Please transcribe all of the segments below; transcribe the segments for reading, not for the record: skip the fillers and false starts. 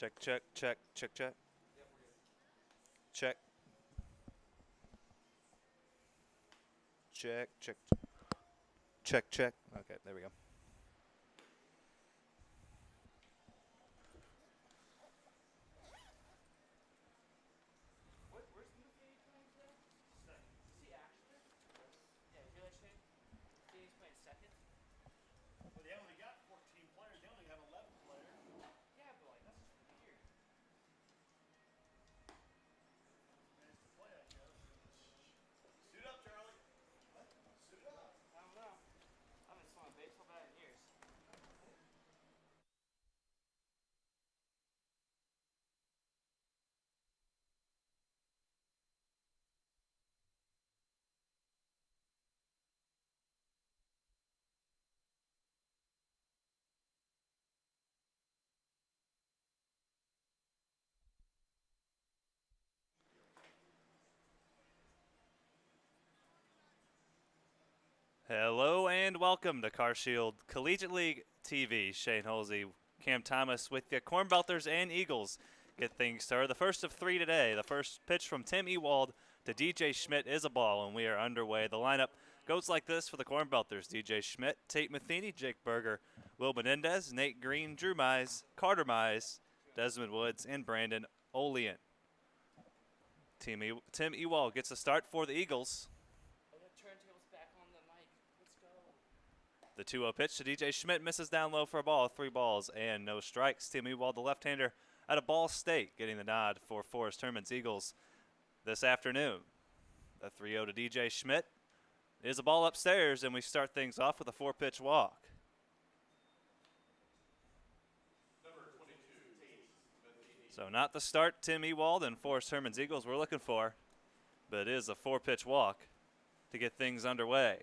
Check, check, check, check, check. Check. Check, check. Check, check. Okay, there we go. Where's Mutheny playing today? Second. Is he actually? Yes. Yeah, you hear that, Shane? Mutheny's playing second? Well, they only got 14 players. They only have 11 players. Yeah, but like, that's just weird. Minutes to play, I guess. Suit up, Charlie. What? Suit up. I don't know. I haven't swung a baseball bat in years. Hello and welcome to CarShield Collegiate League TV. Shane Halsey, Cam Thomas with the Cornbelters and Eagles get things started. The first of three today. The first pitch from Tim Ewald to DJ Schmidt is a ball, and we are underway. The lineup goes like this for the Cornbelters: DJ Schmidt, Tate Matheny, Jake Berger, Will Menendez, Nate Green, Drew Mize, Carter Mize, Desmond Woods, and Brandon Olean. Tim Ewald gets a start for the Eagles. Turntables back on the mic. Let's go. The 2-0 pitch to DJ Schmidt misses down low for a ball. 3 balls and no strikes. Tim Ewald, the left-hander out of Ball State, getting the nod for Forest Herman's Eagles this afternoon. The 3-0 to DJ Schmidt is a ball upstairs, and we start things off with a 4-pitch walk. So not the start Tim Ewald and Forest Herman's Eagles we're looking for, but it is a 4-pitch walk to get things underway.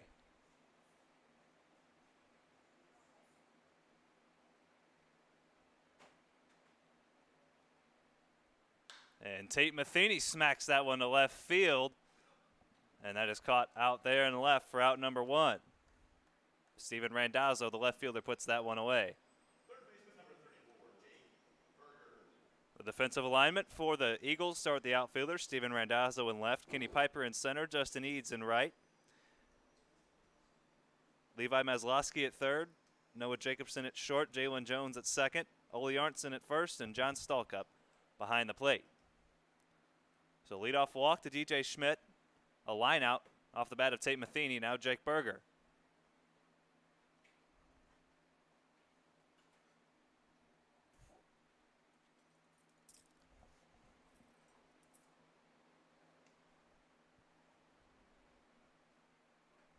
And Tate Matheny smacks that one to left field, and that is caught out there in the left for out number 1. Steven Randazzo, the left fielder, puts that one away. The defensive alignment for the Eagles start with the outfielders: Steven Randazzo in left, Kenny Piper in center, Justin Eads in right, Levi Maslowski at third, Noah Jacobson at short, Jalen Jones at second, Ole Arntzen at first, and John Stallcup behind the plate. So leadoff walk to DJ Schmidt, a line out off the bat of Tate Matheny, now Jake Berger.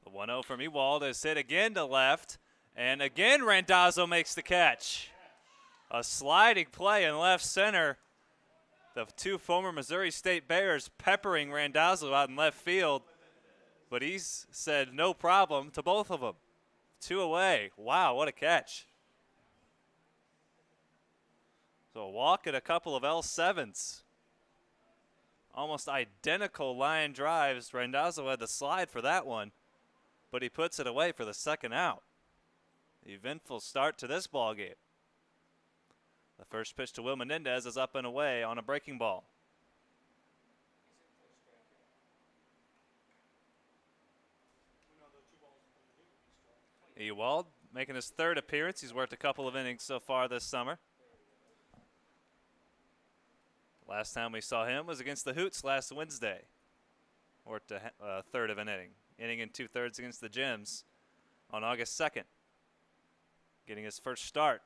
The 1-0 from Ewald is hit again to left, and again Randazzo makes the catch. A sliding play in left center. The 2 former Missouri State Bears peppering Randazzo out in left field, but he's said no problem to both of them. 2 away. Wow, what a catch. So a walk and a couple of L7s. Almost identical line drives. Randazzo had the slide for that one, but he puts it away for the second out. Eventful start to this ball game. The first pitch to Will Menendez is up and away on a breaking ball. Ewald making his 3rd appearance. He's worked a couple of innings so far this summer. Last time we saw him was against the Hoots last Wednesday. Worked a 3rd of an inning and 2/3 against the Gems on August 2nd. Getting his first start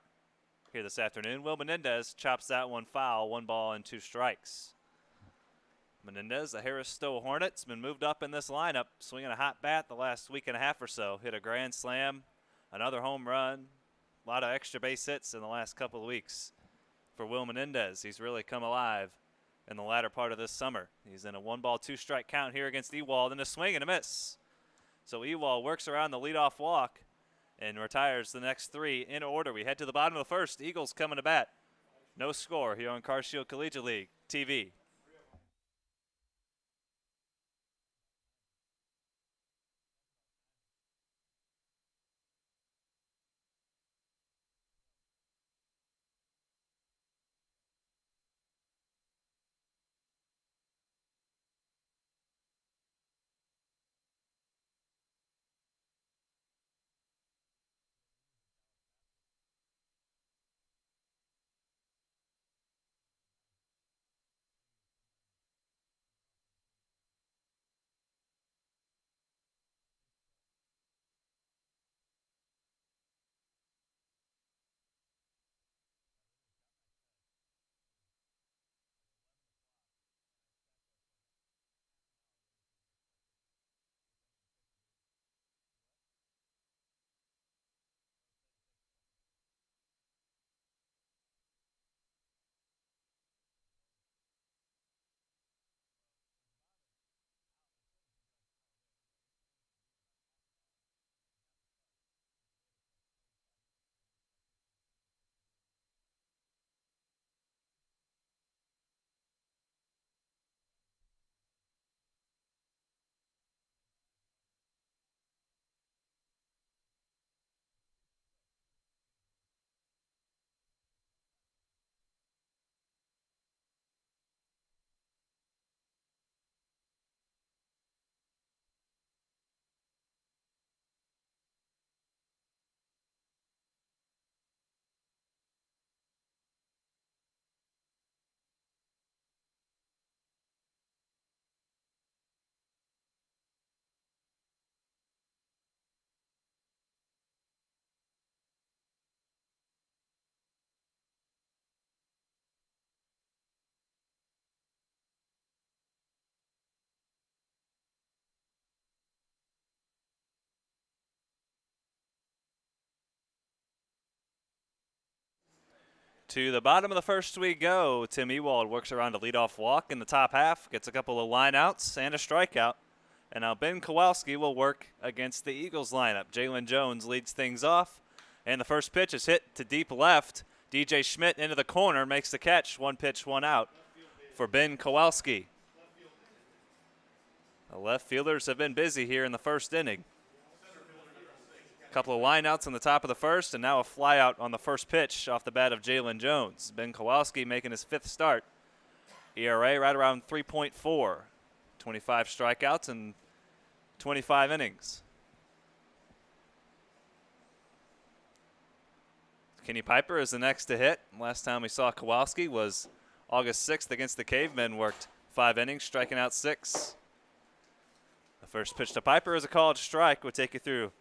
here this afternoon. Will Menendez chops that one foul, 1 ball and 2 strikes. Menendez, the Harris Stowe Hornets, been moved up in this lineup, swinging a hot bat the last week and a half or so. Hit a grand slam, another home run, a lot of extra base hits in the last couple of weeks for Will Menendez. He's really come alive in the latter part of this summer. He's in a 1 ball, 2 strike count here against Ewald, and a swing and a miss. So Ewald works around the leadoff walk and retires the next 3 in order. We head to the bottom of the first. Eagles coming to bat. No score here on CarShield Collegiate League TV. To the bottom of the first we go. Tim Ewald works around a leadoff walk in the top half, gets a couple of lineouts and a strikeout. And now Ben Kowalski will work against the Eagles lineup. Jalen Jones leads things off, and the first pitch is hit to deep left. DJ Schmidt into the corner, makes the catch. 1 pitch, 1 out for Ben Kowalski. The left fielders have been busy here in the first inning. A couple of lineouts on the top of the first, and now a flyout on the first pitch off the bat of Jalen Jones. Ben Kowalski making his 5th start. ERA right around 3.4. 25 strikeouts and 25 innings. Kenny Piper is the next to hit. Last time we saw Kowalski was August 6th against the Cavemen. Worked 5 innings, striking out 6. The first pitch to Piper is a called strike. We'll take you through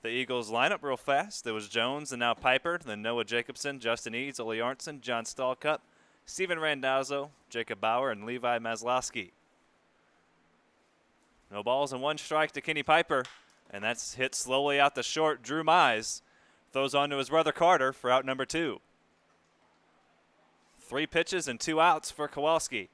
the Eagles lineup real fast. There was Jones and now Piper, then Noah Jacobson, Justin Eads, Ole Arntzen, John Stallcup, Steven Randazzo, Jacob Bauer, and Levi Maslowski. No balls and 1 strike to Kenny Piper, and that's hit slowly out the short. Drew Mize throws on to his brother Carter for out number 2. 3 pitches and 2 outs for Kowalski.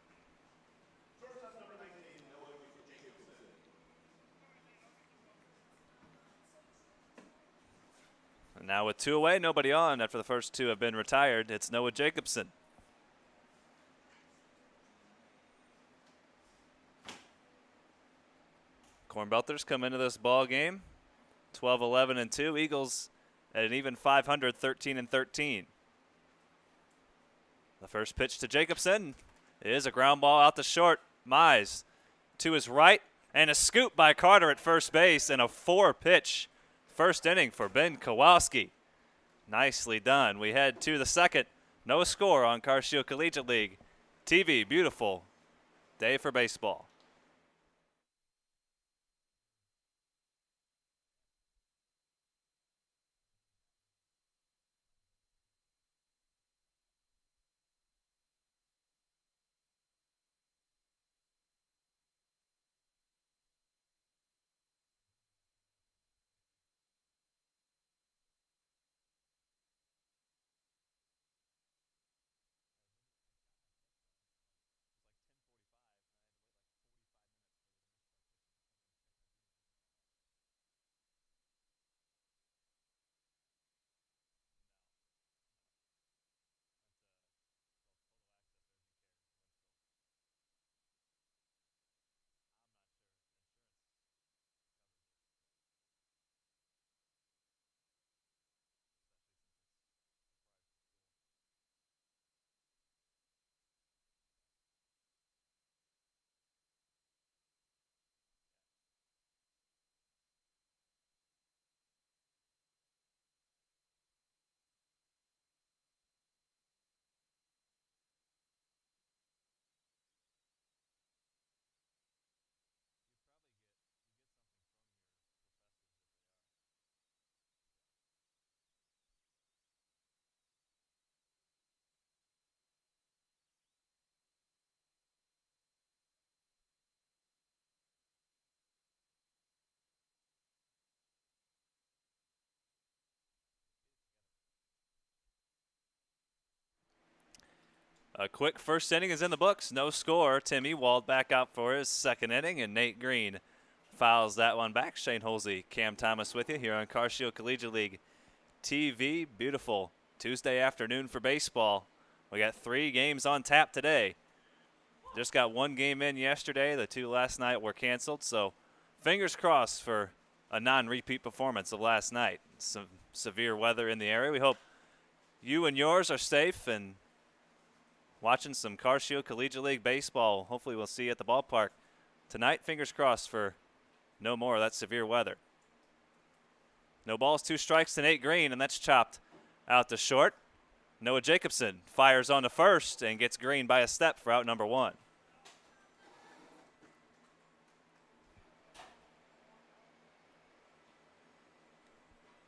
And now with 2 away, nobody on after the first 2 have been retired. It's Noah Jacobson. Cornbelters come into this ball game 12-11-2. Eagles at an even 500, 13-13. The first pitch to Jacobson is a ground ball out the short. Mize to his right, and a scoop by Carter at first base, and a 4-pitch first inning for Ben Kowalski. Nicely done. We head to the second. No score on CarShield Collegiate League TV. Beautiful day for baseball. A quick first inning is in the books. No score. Tim Ewald back out for his second inning, and Nate Green fouls that one back. Shane Holsey, Cam Thomas with you here on CarShield Collegiate League TV. Beautiful Tuesday afternoon for baseball. We got 3 games on tap today. Just got 1 game in yesterday. The 2 last night were canceled, so fingers crossed for a non-repeat performance of last night. Some severe weather in the area. We hope you and yours are safe and watching some CarShield Collegiate League baseball. Hopefully we'll see you at the ballpark tonight. Fingers crossed for no more of that severe weather. No balls, 2 strikes to Nate Green, and that's chopped out to short. Noah Jacobson fires on to first and gets Green by a step for out number 1.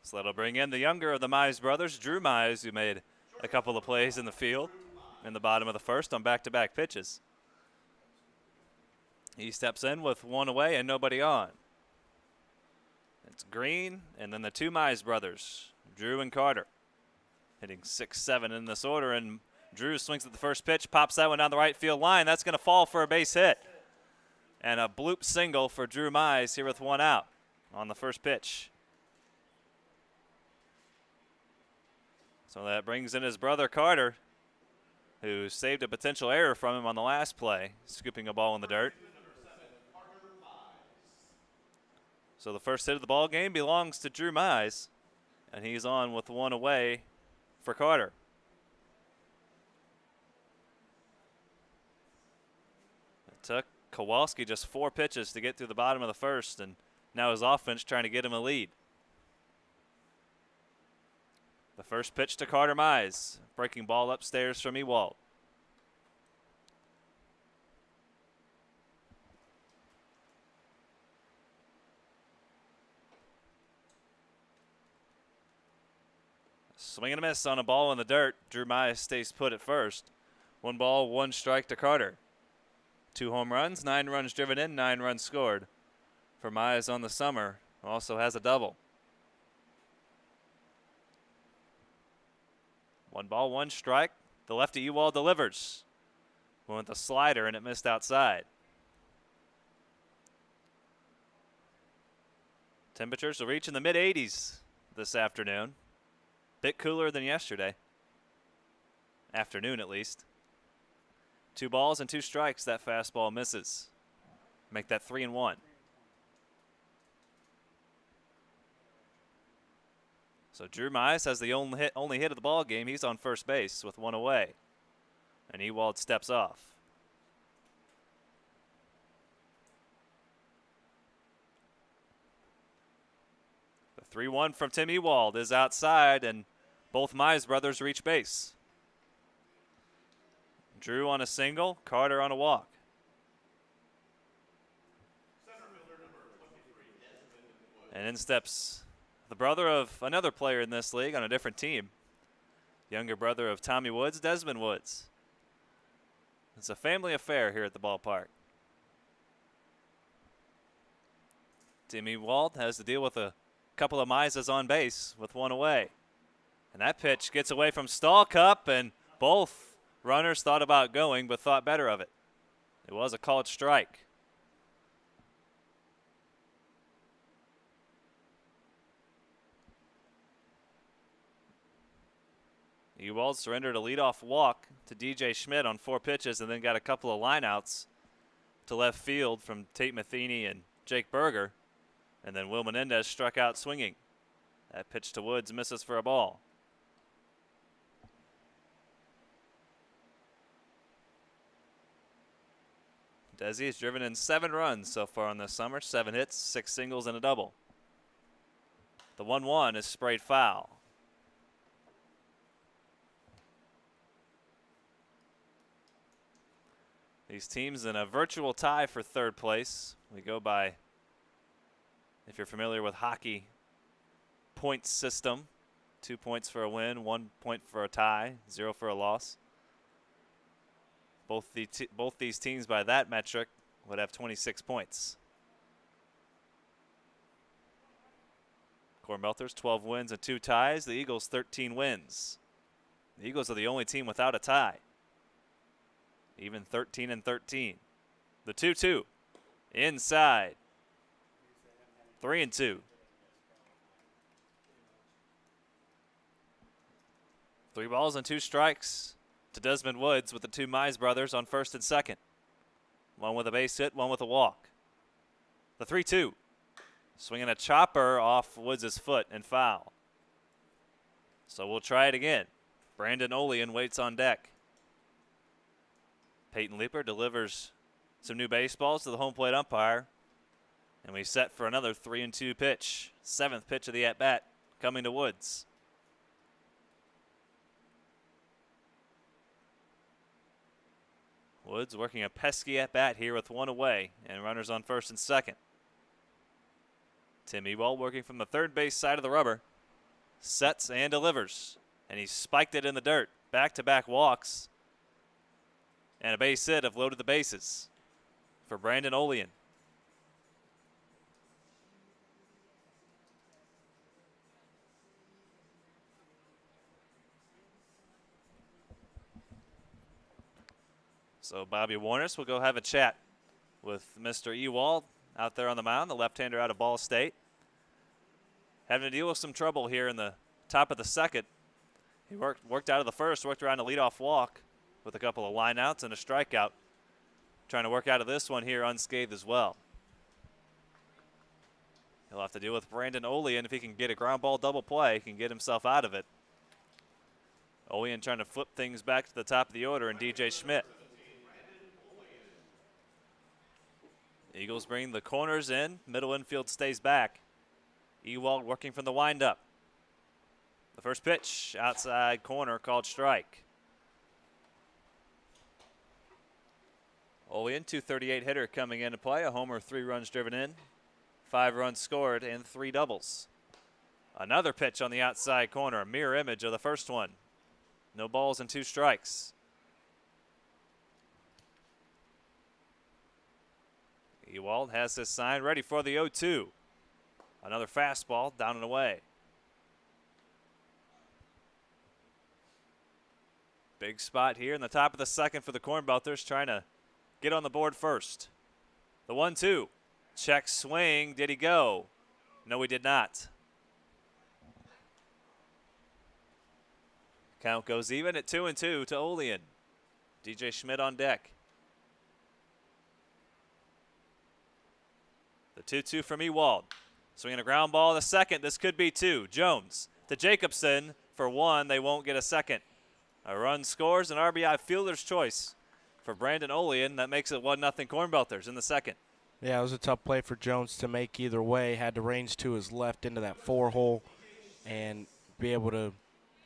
So that'll bring in the younger of the Mize brothers, Drew Mize, who made a couple of plays in the field in the bottom of the first on back-to-back pitches. He steps in with 1 away and nobody on. It's Green and then the 2 Mize brothers, Drew and Carter. hitting 6-7 in this order, and Drew swings at the first pitch, pops that one down the right field line. That's going to fall for a base hit. And a bloop single for Drew Mize here with one out on the first pitch. So that brings in his brother Carter, who saved a potential error from him on the last play, scooping a ball in the dirt. So the first hit of the ball game belongs to Drew Mize, and he's on with one away for Carter. It took Kowalski just 4 pitches to get through the bottom of the first, and now his offense trying to get him a lead. The first pitch to Carter Mize, breaking ball upstairs from Ewald. Swing and a miss on a ball in the dirt. Drew Mize stays put at first. 1 ball, 1 strike to Carter. 2 home runs, 9 runs driven in, 9 runs scored. For Mize on the summer, also has a double. 1 ball, 1 strike. The lefty Ewald delivers. Went with a slider and it missed outside. Temperatures will reach in the mid-80s this afternoon. Bit cooler than yesterday. Afternoon, at least. 2 balls and 2 strikes. That fastball misses. Make that 3-1. So Drew Mize has the only hit of the ball game. He's on first base with 1 away. And Ewald steps off. The 3-1 from Tim Ewald is outside, and both Mize brothers reach base. Drew on a single, Carter on a walk. And in steps the brother of another player in this league on a different team. Younger brother of Tommy Woods, Desmond Woods. It's a family affair here at the ballpark. Tim Ewald has to deal with a couple of Mizes on base with 1 away. And that pitch gets away from Stallcup, and both runners thought about going but thought better of it. It was a called strike. Ewald surrendered a leadoff walk to DJ Schmidt on 4 pitches and then got a couple of lineouts to left field from Tate Matheny and Jake Berger. And then Will Menendez struck out swinging. That pitch to Woods misses for a ball. Desi has driven in 7 runs so far in this summer. 7 hits, 6 singles, and a double. The 1-1 is sprayed foul. These teams in a virtual tie for 3rd place. We go by, if you're familiar with hockey, points system. 2 points for a win, 1 point for a tie, 0 for a loss. Both these teams by that metric would have 26 points. Cornbelters 12 wins and 2 ties. The Eagles 13 wins. The Eagles are the only team without a tie. Even 13 and 13. The 2-2 inside. 3-2. 3 balls and 2 strikes to Desmond Woods with the 2 Mize brothers on first and second. 1 with a base hit, 1 with a walk. The 3-2. Swinging a chopper off Woods' foot and foul. So we'll try it again. Brandon Olean waits on deck. Peyton Leeper delivers some new baseballs to the home plate umpire. And we set for another 3-2 pitch. 7th pitch of the at-bat coming to Woods. Woods working a pesky at-bat here with 1 away and runners on first and second. Tim Ewald working from the third base side of the rubber. Sets and delivers. And he spiked it in the dirt. Back-to-back walks. And a base hit have loaded the bases for Brandon Olean. So Bobby Warners will go have a chat with Mr. Ewald out there on the mound, the left-hander out of Ball State. Having to deal with some trouble here in the top of the second. He worked out of the first, worked around a leadoff walk with a couple of lineouts and a strikeout. Trying to work out of this one here unscathed as well. He'll have to deal with Brandon Olean. If he can get a ground ball double play, he can get himself out of it. Olean trying to flip things back to the top of the order, and DJ Schmidt. Eagles bring the corners in. Middle infield stays back. Ewald working from the windup. The first pitch, outside corner, called strike. Olean, 238 hitter coming into play. A homer, 3 runs driven in, 5 runs scored, and 3 doubles. Another pitch on the outside corner, a mirror image of the first one. No balls and 2 strikes. Ewald has his sign ready for the 0-2. Another fastball down and away. Big spot here in the top of the second for the Cornbelters, trying to get on the board first. The 1-2. Check swing. Did he go? No, he did not. Count goes even at 2-2 to Olean. DJ Schmidt on deck. The 2-2 from Ewald. Swinging a ground ball the second. This could be 2. Jones to Jacobson for 1. They won't get a second. A run scores, an RBI fielder's choice for Brandon Olean. That makes it 1-0 Cornbelters in the second. Yeah, it was a tough play for Jones to make either way. Had to range to his left into that 4-hole and be able to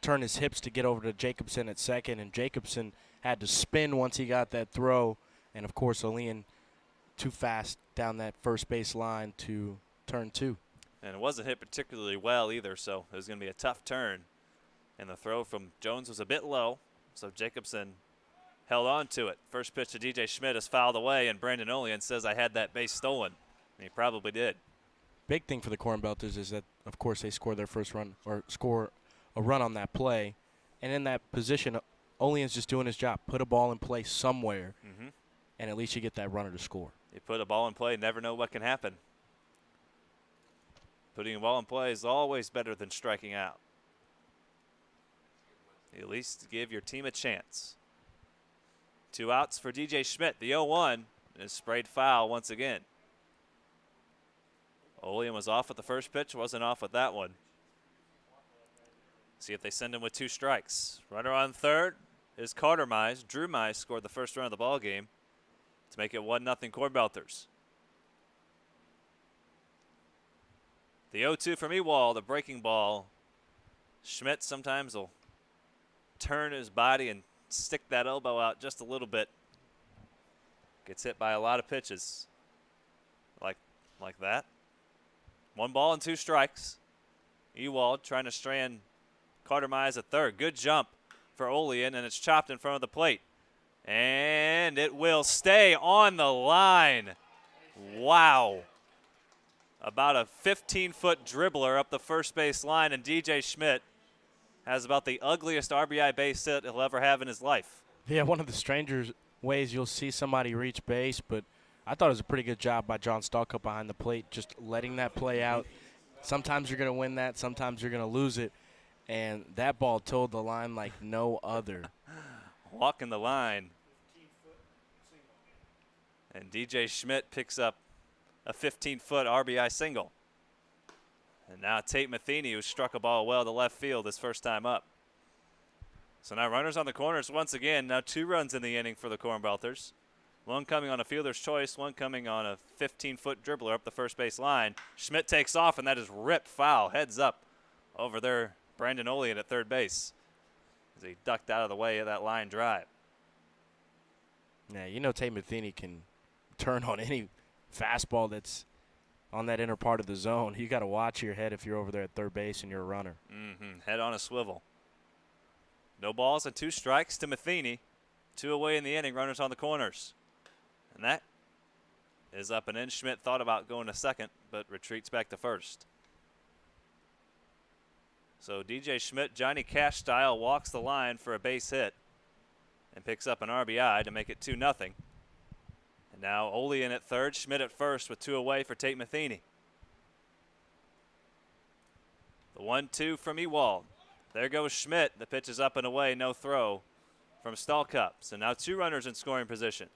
turn his hips to get over to Jacobson at second. And Jacobson had to spin once he got that throw. And, of course, Olean too fast down that first base line to turn 2. And it wasn't hit particularly well either, so it was going to be a tough turn. And the throw from Jones was a bit low, so Jacobson held on to it. First pitch to DJ Schmidt is fouled away, and Brandon Olean says, I had that base stolen. And he probably did. Big thing for the Cornbelters is that, of course, they score their first run or score a run on that play. And in that position, Olean's just doing his job. Put a ball in play somewhere, and at least you get that runner to score. You put a ball in play, never know what can happen. Putting a ball in play is always better than striking out. At least give your team a chance. 2 outs for DJ Schmidt. The 0-1 is sprayed foul once again. Olean was off with the first pitch, wasn't off with that one. See if they send him with 2 strikes. Runner on third is Carter Mize. Drew Mize scored the first run of the ball game to make it 1-0 Cornbelters. The 0-2 from Ewald, the breaking ball. Schmidt sometimes will turn his body and stick that elbow out just a little bit. Gets hit by a lot of pitches like that. 1 ball and 2 strikes. Ewald trying to strand Carter Mize at third. Good jump for Olean, and it's chopped in front of the plate. And it will stay on the line. Wow. About a 15-foot dribbler up the first base line, and DJ Schmidt has about the ugliest RBI base hit he'll ever have in his life. Yeah, one of the strangest ways you'll see somebody reach base, but I thought it was a pretty good job by John Stalkup behind the plate, just letting that play out. Sometimes you're going to win that, sometimes you're going to lose it, and that ball toed the line like no other. Walking the line. And DJ Schmidt picks up a 15-foot RBI single. And now Tate Matheny, who struck a ball well to left field his first time up. So now runners on the corners once again. Now 2 runs in the inning for the Cornbelters. 1 coming on a fielder's choice, 1 coming on a 15-foot dribbler up the first base line. Schmidt takes off, and that is ripped foul. Heads up over there, Brandon Olean at third base as he ducked out of the way of that line drive. Yeah, you know Tate Matheny can turn on any fastball that's on that inner part of the zone. You got to watch your head if you're over there at third base and you're a runner. Head on a swivel. No balls and 2 strikes to Matheny. 2 away in the inning, runners on the corners. And that is up and in. Schmidt thought about going to second, but retreats back to first. So DJ Schmidt, Johnny Cash style, walks the line for a base hit. and picks up an RBI to make it 2-0. And now Ole in at third, Schmidt at first with 2 away for Tate Matheny. The 1-2 from Ewald. There goes Schmidt. The pitch is up and away, no throw from Stallcup. So now 2 runners in scoring position.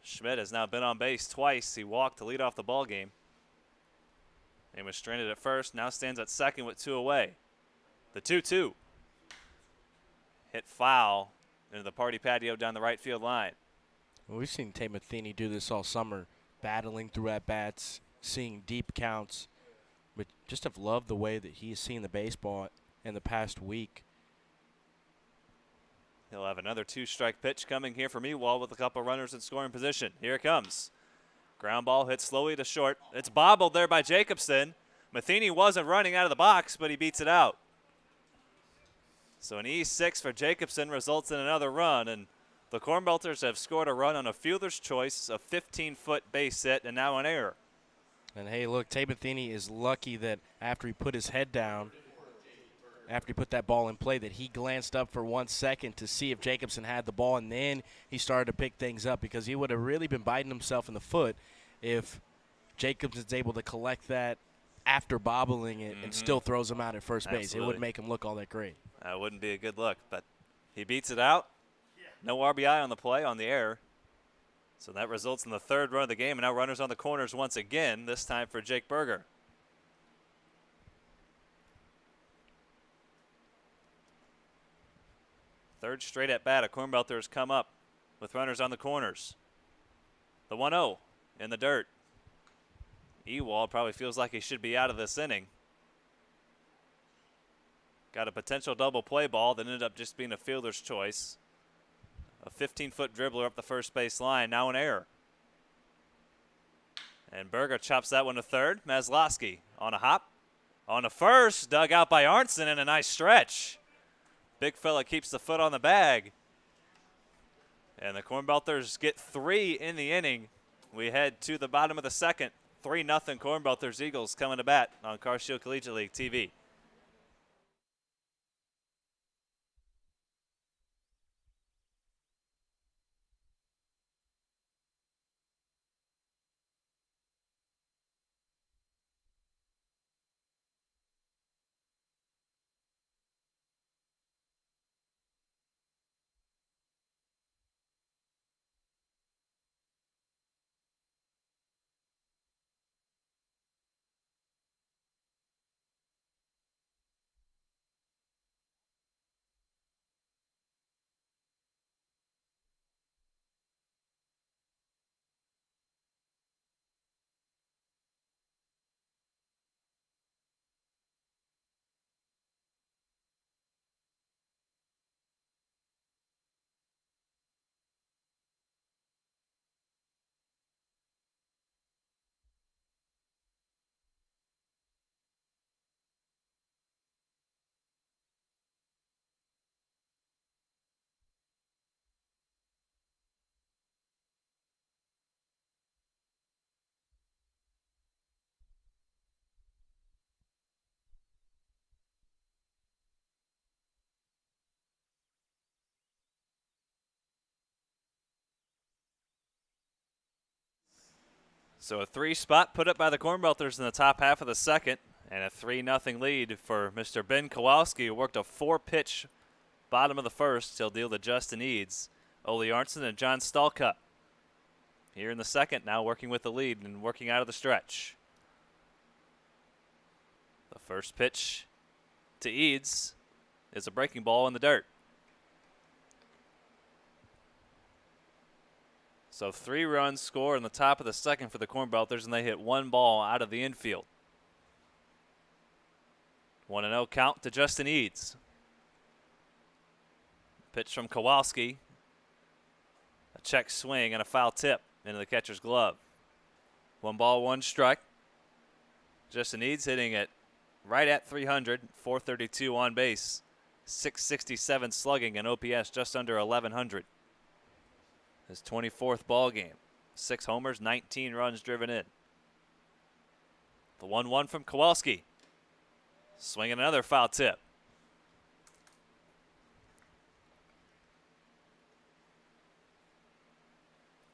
Schmidt has now been on base twice. He walked to lead off the ball game and was stranded at first. Now stands at second with 2 away. The 2-2 hit foul into the party patio down the right field line. Well, we've seen Tate Matheny do this all summer, battling through at-bats, seeing deep counts, but just have loved the way that he has seen the baseball in the past week. He'll have another 2-strike pitch coming here from Ewald with a couple runners in scoring position. Here it comes. Ground ball hit slowly to short. It's bobbled there by Jacobson. Matheny wasn't running out of the box, but he beats it out. So an E6 for Jacobson results in another run, and the Cornbelters have scored a run on a fielder's choice, a 15-foot base hit, and now an error. And hey, look, Tate Matheny is lucky that after he put his head down, after he put that ball in play, that he glanced up for 1 second to see if Jacobson had the ball, and then he started to pick things up, because he would have really been biting himself in the foot if Jacobson's able to collect that after bobbling it and still throws him out at first base. Absolutely. It wouldn't make him look all that great. That wouldn't be a good look, but he beats it out. No RBI on the play, on the error. So that results in the 3rd run of the game, and now runners on the corners once again, this time for Jake Berger. Third straight at bat, a Cornbelters come up with runners on the corners. The 1-0 in the dirt. Ewald probably feels like he should be out of this inning. Got a potential double play ball that ended up just being a fielder's choice. A 15-foot dribbler up the first base line, now an error. And Berger chops that one to third. Maslowski on a hop. On a first, dug out by Arntzen, and a nice stretch. Big fella keeps the foot on the bag. And the Cornbelters get 3 in the inning. We head to the bottom of the 2nd. 3-0 Cornbelters Eagles coming to bat on CarShield Collegiate League TV. So a 3 spot put up by the Cornbelters in the top half of the 2nd, and a 3-0 lead for Mr. Ben Kowalski, who worked a 4-pitch bottom of the 1st. He'll deal to Justin Eads, Ole Arntzen, and John Stallcup. Here in the 2nd, now working with the lead and working out of the stretch. The first pitch to Eads is a breaking ball in the dirt. So 3 runs score in the top of the 2nd for the Cornbelters, and they hit 1 ball out of the infield. 1-0 count to Justin Eads. Pitch from Kowalski. A check swing and a foul tip into the catcher's glove. 1 ball, 1 strike. Justin Eads hitting it right at 300, 432 on base, 667 slugging, and OPS just under 1100. His 24th ball game. 6 homers, 19 runs driven in. The 1-1 from Kowalski. Swinging another foul tip.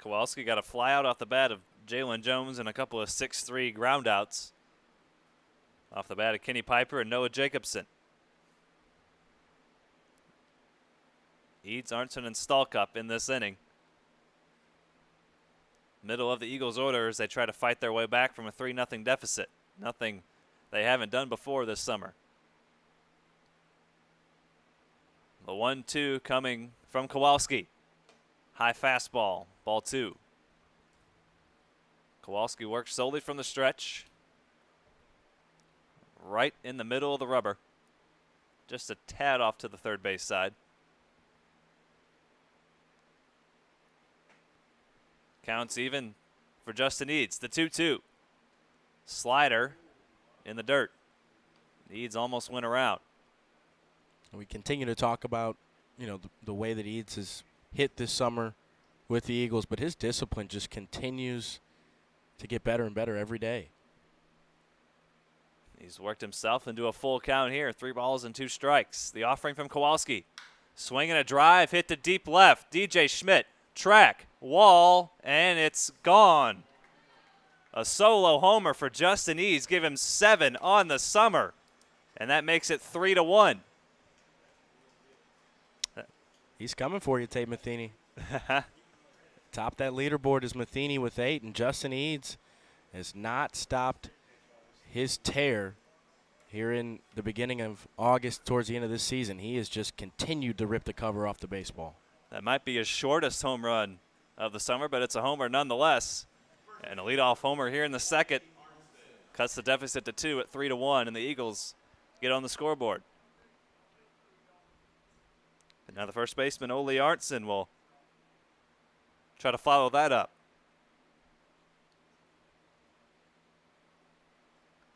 Kowalski got a fly out off the bat of Jalen Jones and a couple of 6-3 ground outs off the bat of Kenny Piper and Noah Jacobson. Eads, Arnson, and Stalkup in this inning. Middle of the Eagles' order as they try to fight their way back from a 3-0 deficit. Nothing they haven't done before this summer. The 1-2 coming from Kowalski. High fastball, ball 2. Kowalski works solely from the stretch. Right in the middle of the rubber. Just a tad off to the third base side. Counts even for Justin Eads. The 2-2. Slider in the dirt. Eads almost went around. We continue to talk about, you know, the way that Eads has hit this summer with the Eagles, but his discipline just continues to get better and better every day. He's worked himself into a full count here. 3 balls and 2 strikes. The offering from Kowalski. Swinging a drive, hit to deep left. DJ Schmidt, track, wall, and it's gone. A solo homer for Justin Eads. Give him 7 on the summer, and that makes it 3-1. He's coming for you, Tate Matheny. Top that leaderboard is Matheny with 8, and Justin Eads has not stopped his tear here in the beginning of August towards the end of this season. He has just continued to rip the cover off the baseball. That might be his shortest home run of the summer, but it's a homer nonetheless. And a leadoff homer here in the second cuts the deficit to 2 at 3-1, and the Eagles get on the scoreboard. And now the first baseman, Ole Arnson, will try to follow that up.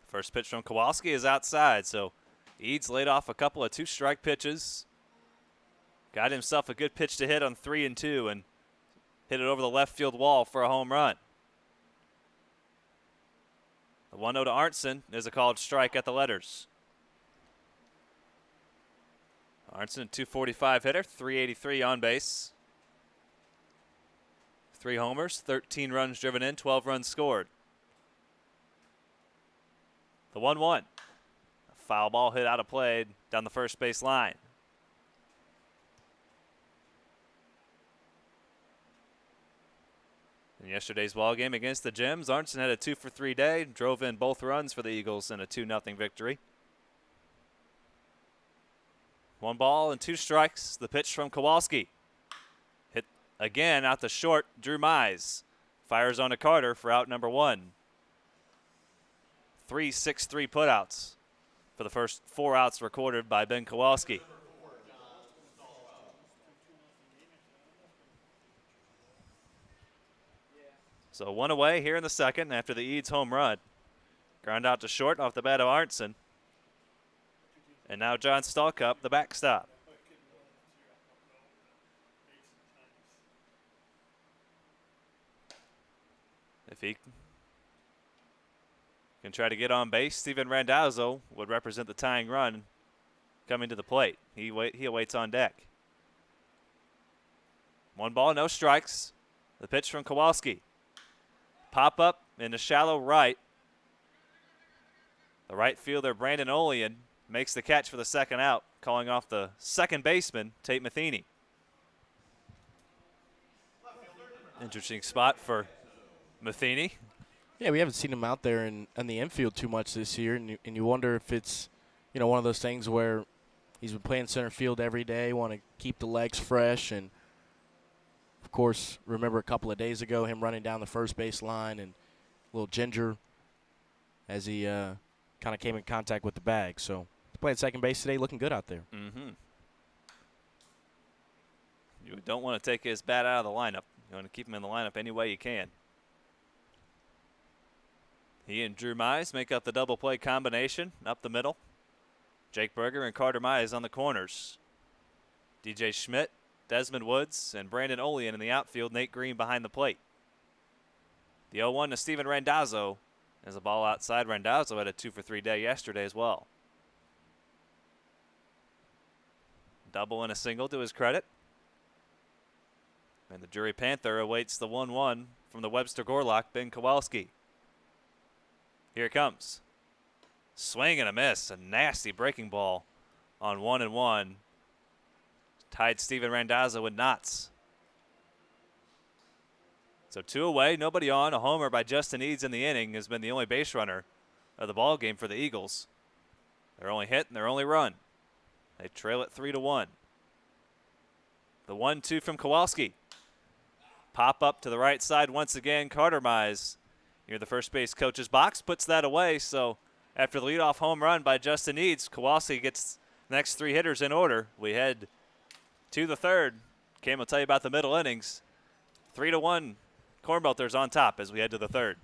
First pitch from Kowalski is outside, so Eads laid off a couple of 2-strike pitches. Got himself a good pitch to hit on 3-2 and hit it over the left field wall for a home run. The 1-0 to Arnson is a called strike at the letters. Arnson, a 245 hitter, 383 on base. 3 homers, 13 runs driven in, 12 runs scored. The 1-1. A foul ball hit out of play down the first base line. In yesterday's ball game against the Gems, Arnson had a 2-for-3 day, drove in both runs for the Eagles in a 2-0 victory. 1 ball and 2 strikes. The pitch from Kowalski. Hit again out to short. Drew Mize fires on to Carter for out number 1. 3 6-3 putouts for the first 4 outs recorded by Ben Kowalski. So 1 away here in the second after the Eads home run. Ground out to short off the bat of Arnson. And now John Stalkup, the backstop. If he can try to get on base, Steven Randazzo would represent the tying run coming to the plate. He awaits on deck. 1 ball, no strikes. The pitch from Kowalski. Pop up into shallow right. The right fielder, Brandon Olean, makes the catch for the second out, calling off the second baseman, Tate Matheny. Interesting spot for Matheny. Yeah, we haven't seen him out there in the infield too much this year, and you wonder if it's, you know, one of those things where he's been playing center field every day, want to keep the legs fresh, and of course, remember a couple of days ago him running down the first base line and a little ginger as he kind of came in contact with the bag. So playing second base today, looking good out there. Mm-hmm. You don't want to take his bat out of the lineup. You want to keep him in the lineup any way you can. He and Drew Mize make up the double play combination up the middle. Jake Berger and Carter Mize on the corners. DJ Schmidt, Desmond Woods, and Brandon Olean in the outfield. Nate Green behind the plate. The 0-1 to Steven Randazzo. As a ball outside, Randazzo had a 2-for-3 day yesterday as well. Double and a single to his credit. And the Drury Panther awaits the 1-1 from the Webster Gorlock, Ben Kowalski. Here it comes. Swing and a miss. A nasty breaking ball on 1-1. Tied Steven Randazzo with knots. So 2 away, nobody on. A homer by Justin Eads in the inning has been the only base runner of the ball game for the Eagles. Their only hit and their only run. They trail it 3-1. The 1-2 from Kowalski. Pop up to the right side once again. Carter Mize near the first base coach's box puts that away. So after the leadoff home run by Justin Eads, Kowalski gets the next 3 hitters in order. We head to the third. Cam will tell you about the middle innings. 3-1. Cornbelters on top as we head to the third.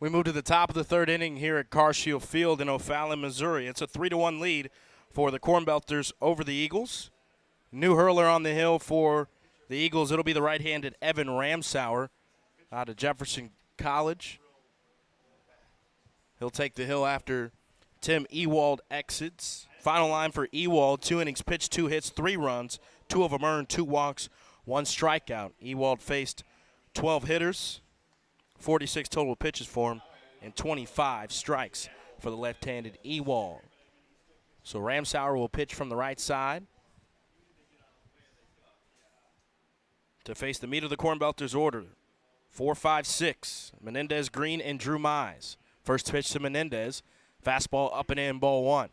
We move to the top of the third inning here at CarShield Field in O'Fallon, Missouri. It's a 3-1 lead for the Cornbelters over the Eagles. New hurler on the hill for the Eagles. It'll be the right-handed Evan Ramsauer out of Jefferson College. He'll take the hill after Tim Ewald exits. Final line for Ewald, 2 innings pitched, 2 hits, 3 runs, 2 of them earned, 2 walks, 1 strikeout. Ewald faced 12 hitters, 46 total pitches for him, and 25 strikes for the left-handed Ewald. So Ramsauer will pitch from the right side to face the meat of the Cornbelters order. 4, 5, 6. Menendez, Green, and Drew Mize. First pitch to Menendez. Fastball up and in, ball 1.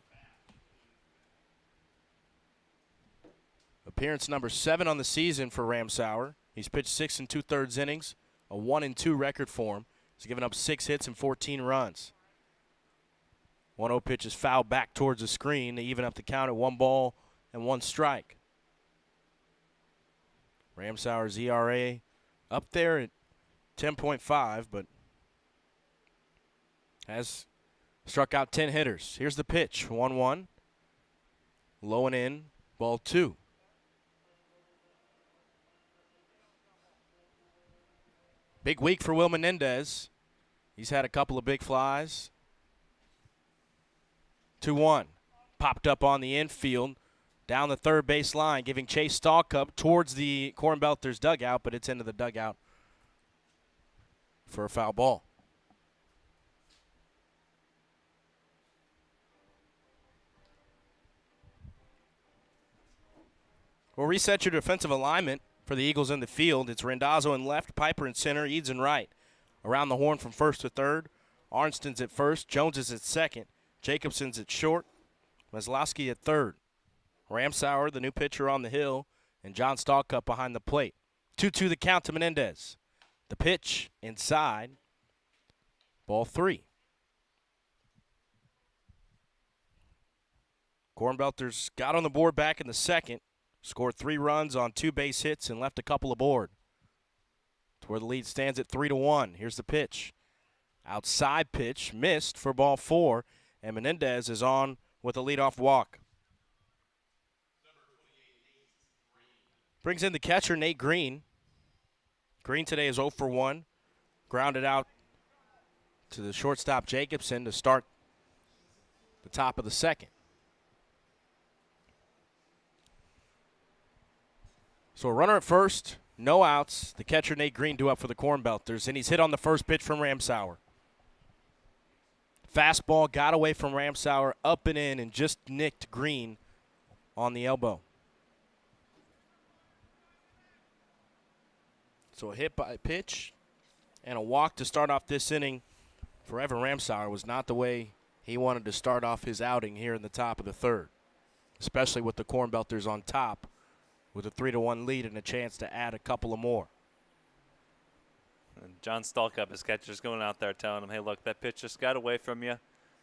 Appearance number 7 on the season for Ramsauer. He's pitched 6 2/3 innings, a 1-2 record for him. He's given up 6 hits and 14 runs. 1-0 pitch is fouled back towards the screen to even up the count at 1 ball and 1 strike. Ramsauer's ERA up there at 10.5, but has struck out 10 hitters. Here's the pitch, 1-1. Low and in, ball 2. Big week for Will Menendez. He's had a couple of big flies. 2-1. Popped up on the infield, down the third base line, giving Chase Stalkup towards the Cornbelters dugout, but it's into the dugout for a foul ball. We'll reset your defensive alignment for the Eagles in the field. It's Randazzo in left, Piper in center, Eads in right. Around the horn from first to third. Arnston's at first, Jones is at second, Jacobson's at short, Maslowski at third. Ramsauer, the new pitcher on the hill, and John Stallcup behind the plate. 2-2 the count to Menendez. The pitch inside. Ball 3. Cornbelters got on the board back in the second. Scored 3 runs on 2 base hits and left a couple aboard. To where the lead stands at 3-1. Here's the pitch. Outside pitch, missed for ball 4, and Menendez is on with a leadoff walk. Brings in the catcher, Nate Green. Green today is 0 for 1. Grounded out to the shortstop, Jacobson, to start the top of the second. So a runner at first, no outs. The catcher, Nate Green, due up for the Cornbelters, and he's hit on the first pitch from Ramsauer. Fastball got away from Ramsauer, up and in, and just nicked Green on the elbow. So a hit by pitch and a walk to start off this inning for Evan Ramsauer was not the way he wanted to start off his outing here in the top of the third, especially with the Cornbelters on top with a 3-1 lead and a chance to add a couple of more. And John Stallcup, his catcher's going out there telling him, hey, look, that pitch just got away from you.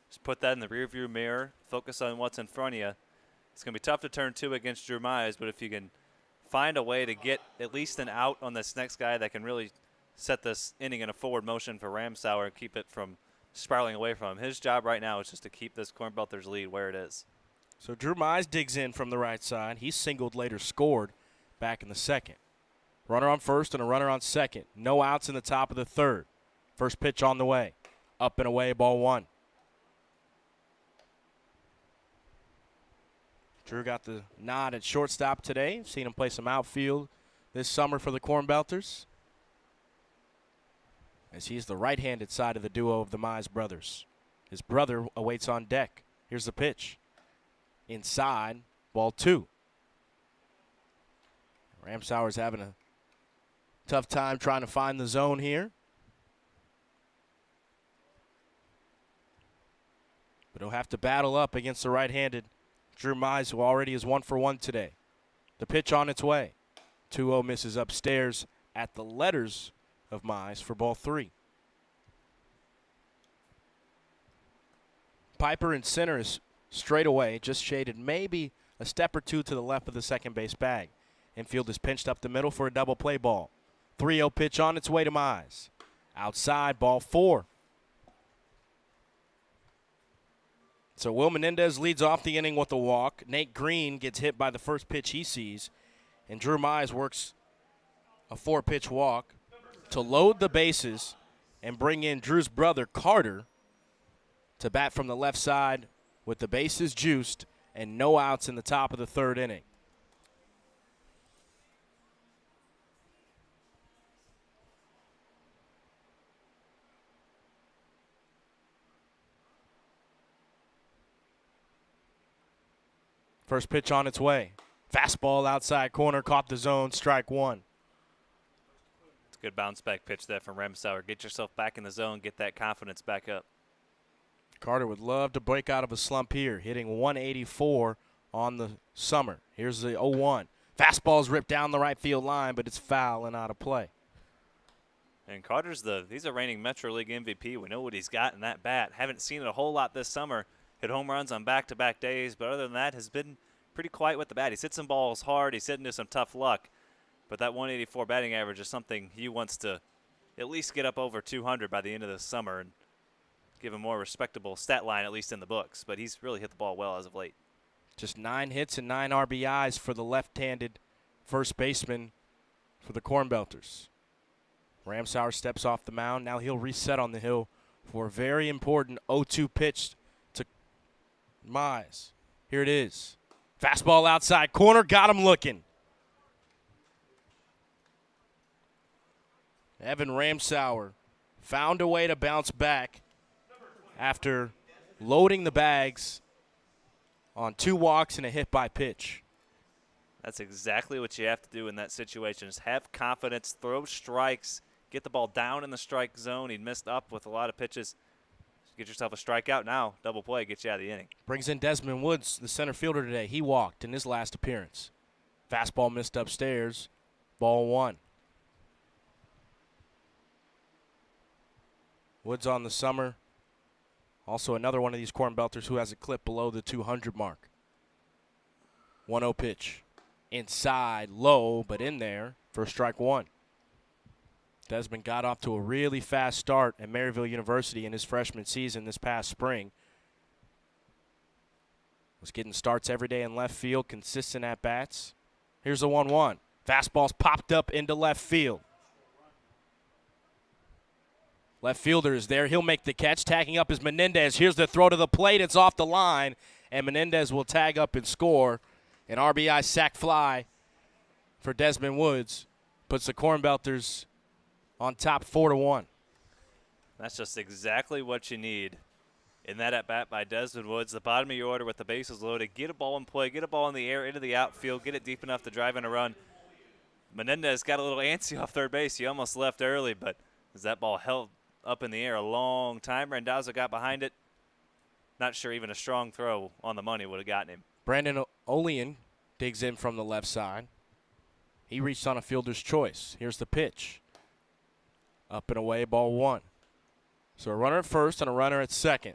Just put that in the rearview mirror. Focus on what's in front of you. It's going to be tough to turn 2 against Drew Mize, but if you can find a way to get at least an out on this next guy that can really set this inning in a forward motion for Ramsauer and keep it from spiraling away from him. His job right now is just to keep this Cornbelters lead where it is. So Drew Mize digs in from the right side. He singled, later scored back in the second. Runner on first and a runner on second. No outs in the top of the third. First pitch on the way. Up and away, ball 1. Drew got the nod at shortstop today. Seen him play some outfield this summer for the Cornbelters, as he's the right-handed side of the duo of the Mize brothers. His brother awaits on deck. Here's the pitch. Inside, ball 2. Ramsauer's having a tough time trying to find the zone here. But he'll have to battle up against the right-handed Drew Mize, who already is 1 for 1 today. The pitch on its way. 2-0 misses upstairs at the letters of Mize for ball 3. Piper in center is straight away, just shaded maybe a step or 2 to the left of the second base bag. Infield is pinched up the middle for a double play ball. 3-0 pitch on its way to Mize. Outside, ball 4. So Will Menendez leads off the inning with a walk. Nate Green gets hit by the first pitch he sees. And Drew Mize works a 4-pitch walk to load the bases and bring in Drew's brother, Carter, to bat from the left side with the bases juiced and no outs in the top of the third inning. First pitch on its way. Fastball outside corner, caught the zone, strike 1. It's a good bounce back pitch there from Ramsauer. Get yourself back in the zone, get that confidence back up. Carter would love to break out of a slump here, hitting 184 on the summer. Here's the 0-1. Fastball's ripped down the right field line, but it's foul and out of play. And Carter's he's a reigning Metro League MVP. We know what he's got in that bat. Haven't seen it a whole lot this summer. Hit home runs on back-to-back days, but other than that, has been pretty quiet with the bat. He's hit some balls hard. He's hit into some tough luck. But that 184 batting average is something he wants to at least get up over 200 by the end of the summer and give a more respectable stat line, at least in the books. But he's really hit the ball well as of late. Just 9 hits and 9 RBIs for the left-handed first baseman for the Cornbelters. Ramsauer steps off the mound. Now he'll reset on the hill for a very important 0-2 pitch to Mize. Here it is. Fastball outside corner, got him looking. Evan Ramsauer found a way to bounce back after loading the bags on 2 walks and a hit by pitch. That's exactly what you have to do in that situation, is have confidence, throw strikes, get the ball down in the strike zone. He missed up with a lot of pitches. Get yourself a strikeout now. Double play, get you out of the inning. Brings in Desmond Woods, the center fielder today. He walked in his last appearance. Fastball missed upstairs. Ball 1. Woods on the summer. Also another one of these Cornbelters who has a clip below the 200 mark. 1-0 pitch. Inside, low, but in there for strike 1. Desmond got off to a really fast start at Maryville University in his freshman season this past spring. Was getting starts every day in left field, consistent at bats. Here's the 1-1. Fastball's popped up into left field. Left fielder is there. He'll make the catch. Tagging up is Menendez. Here's the throw to the plate. It's off the line, and Menendez will tag up and score. An RBI sac fly for Desmond Woods. Puts the Cornbelters on top 4-1. That's just exactly what you need in that at-bat by Desmond Woods. The bottom of your order with the bases loaded. Get a ball in play. Get a ball in the air into the outfield. Get it deep enough to drive in a run. Menendez got a little antsy off third base. He almost left early, but as that ball held up in the air a long time, Randazzo got behind it. Not sure even a strong throw on the money would have gotten him. Brandon Olean digs in from the left side. He reached on a fielder's choice. Here's the pitch. Up and away, ball 1. So a runner at first and a runner at second.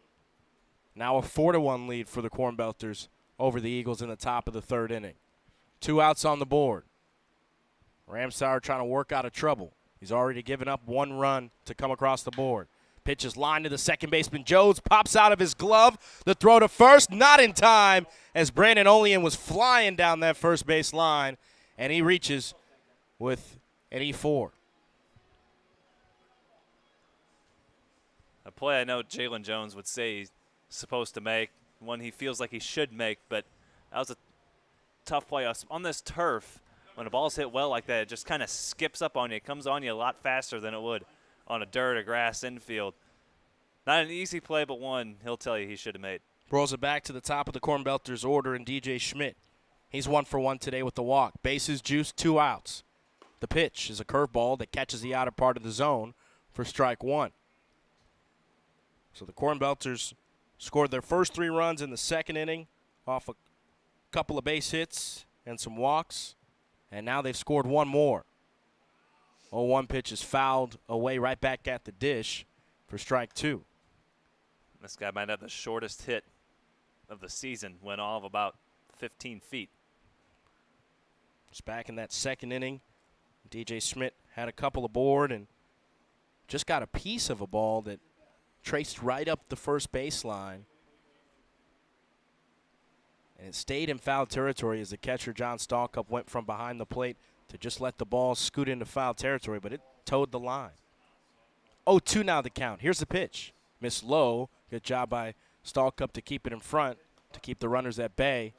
Now a 4-1 lead for the Cornbelters over the Eagles in the top of the 3rd inning. 2 outs on the board. Ramsauer trying to work out of trouble. He's already given up 1 run to come across the board. Pitch is lined to the second baseman. Jones pops out of his glove. The throw to first, not in time, as Brandon Olean was flying down that first base line, and he reaches with an E4. A play I know Jalen Jones would say he's supposed to make, one he feels like he should make, but that was a tough play. On this turf, when a ball's hit well like that, it just kind of skips up on you. It comes on you a lot faster than it would on a dirt or grass infield. Not an easy play, but one he'll tell you he should have made. Rolls it back to the top of the Cornbelters order, and DJ Schmidt. He's 1 for 1 today with the walk. Bases juiced, 2 outs. The pitch is a curveball that catches the outer part of the zone for strike 1. So the Cornbelters scored their first 3 runs in the 2nd inning off a couple of base hits and some walks, and now they've scored 1 more. 0-1 pitch is fouled away right back at the dish for strike 2. This guy might have the shortest hit of the season, went all of about 15 feet. It's back in that 2nd inning. DJ Schmidt had a couple aboard and just got a piece of a ball that traced right up the first baseline. And it stayed in foul territory as the catcher, John Stallcup, went from behind the plate to just let the ball scoot into foul territory, but it towed the line. 0-2 now the count. Here's the pitch. Miss low. Good job by Stallcup to keep it in front, to keep the runners at bay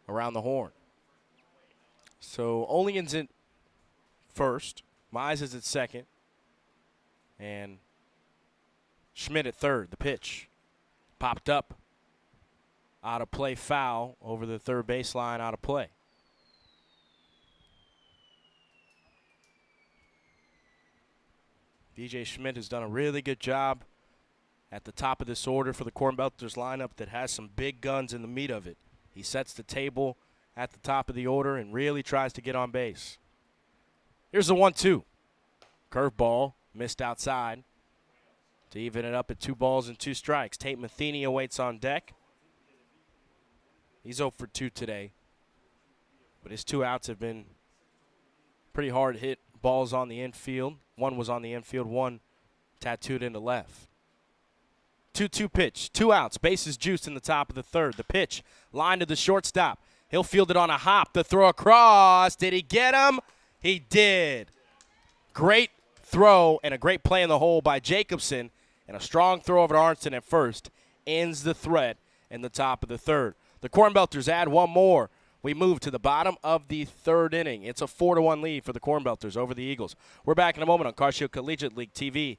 around the horn. So Olean's in first. Mize is at second. And Schmidt at third. The pitch popped up. Out of play, foul over the third baseline, out of play. DJ Schmidt has done a really good job at the top of this order for the Cornbelters lineup that has some big guns in the meat of it. He sets the table at the top of the order and really tries to get on base. Here's the 1-2. Curveball, missed outside to even it up at 2 balls and 2 strikes. Tate Matheny awaits on deck. He's 0 for 2 today, but his 2 outs have been pretty hard hit balls on the infield. One was on the infield, one tattooed into left. 2-2 pitch, 2 outs, bases juiced in the top of the 3rd. The pitch, line to the shortstop. He'll field it on a hop. The throw across. Did he get him? He did. Great throw and a great play in the hole by Jacobson, and a strong throw over to Arnson at first ends the threat in the top of the 3rd. The Cornbelters add 1 more. We move to the bottom of the 3rd inning. It's a 4-1 lead for the Cornbelters over the Eagles. We're back in a moment on CarShield Collegiate League TV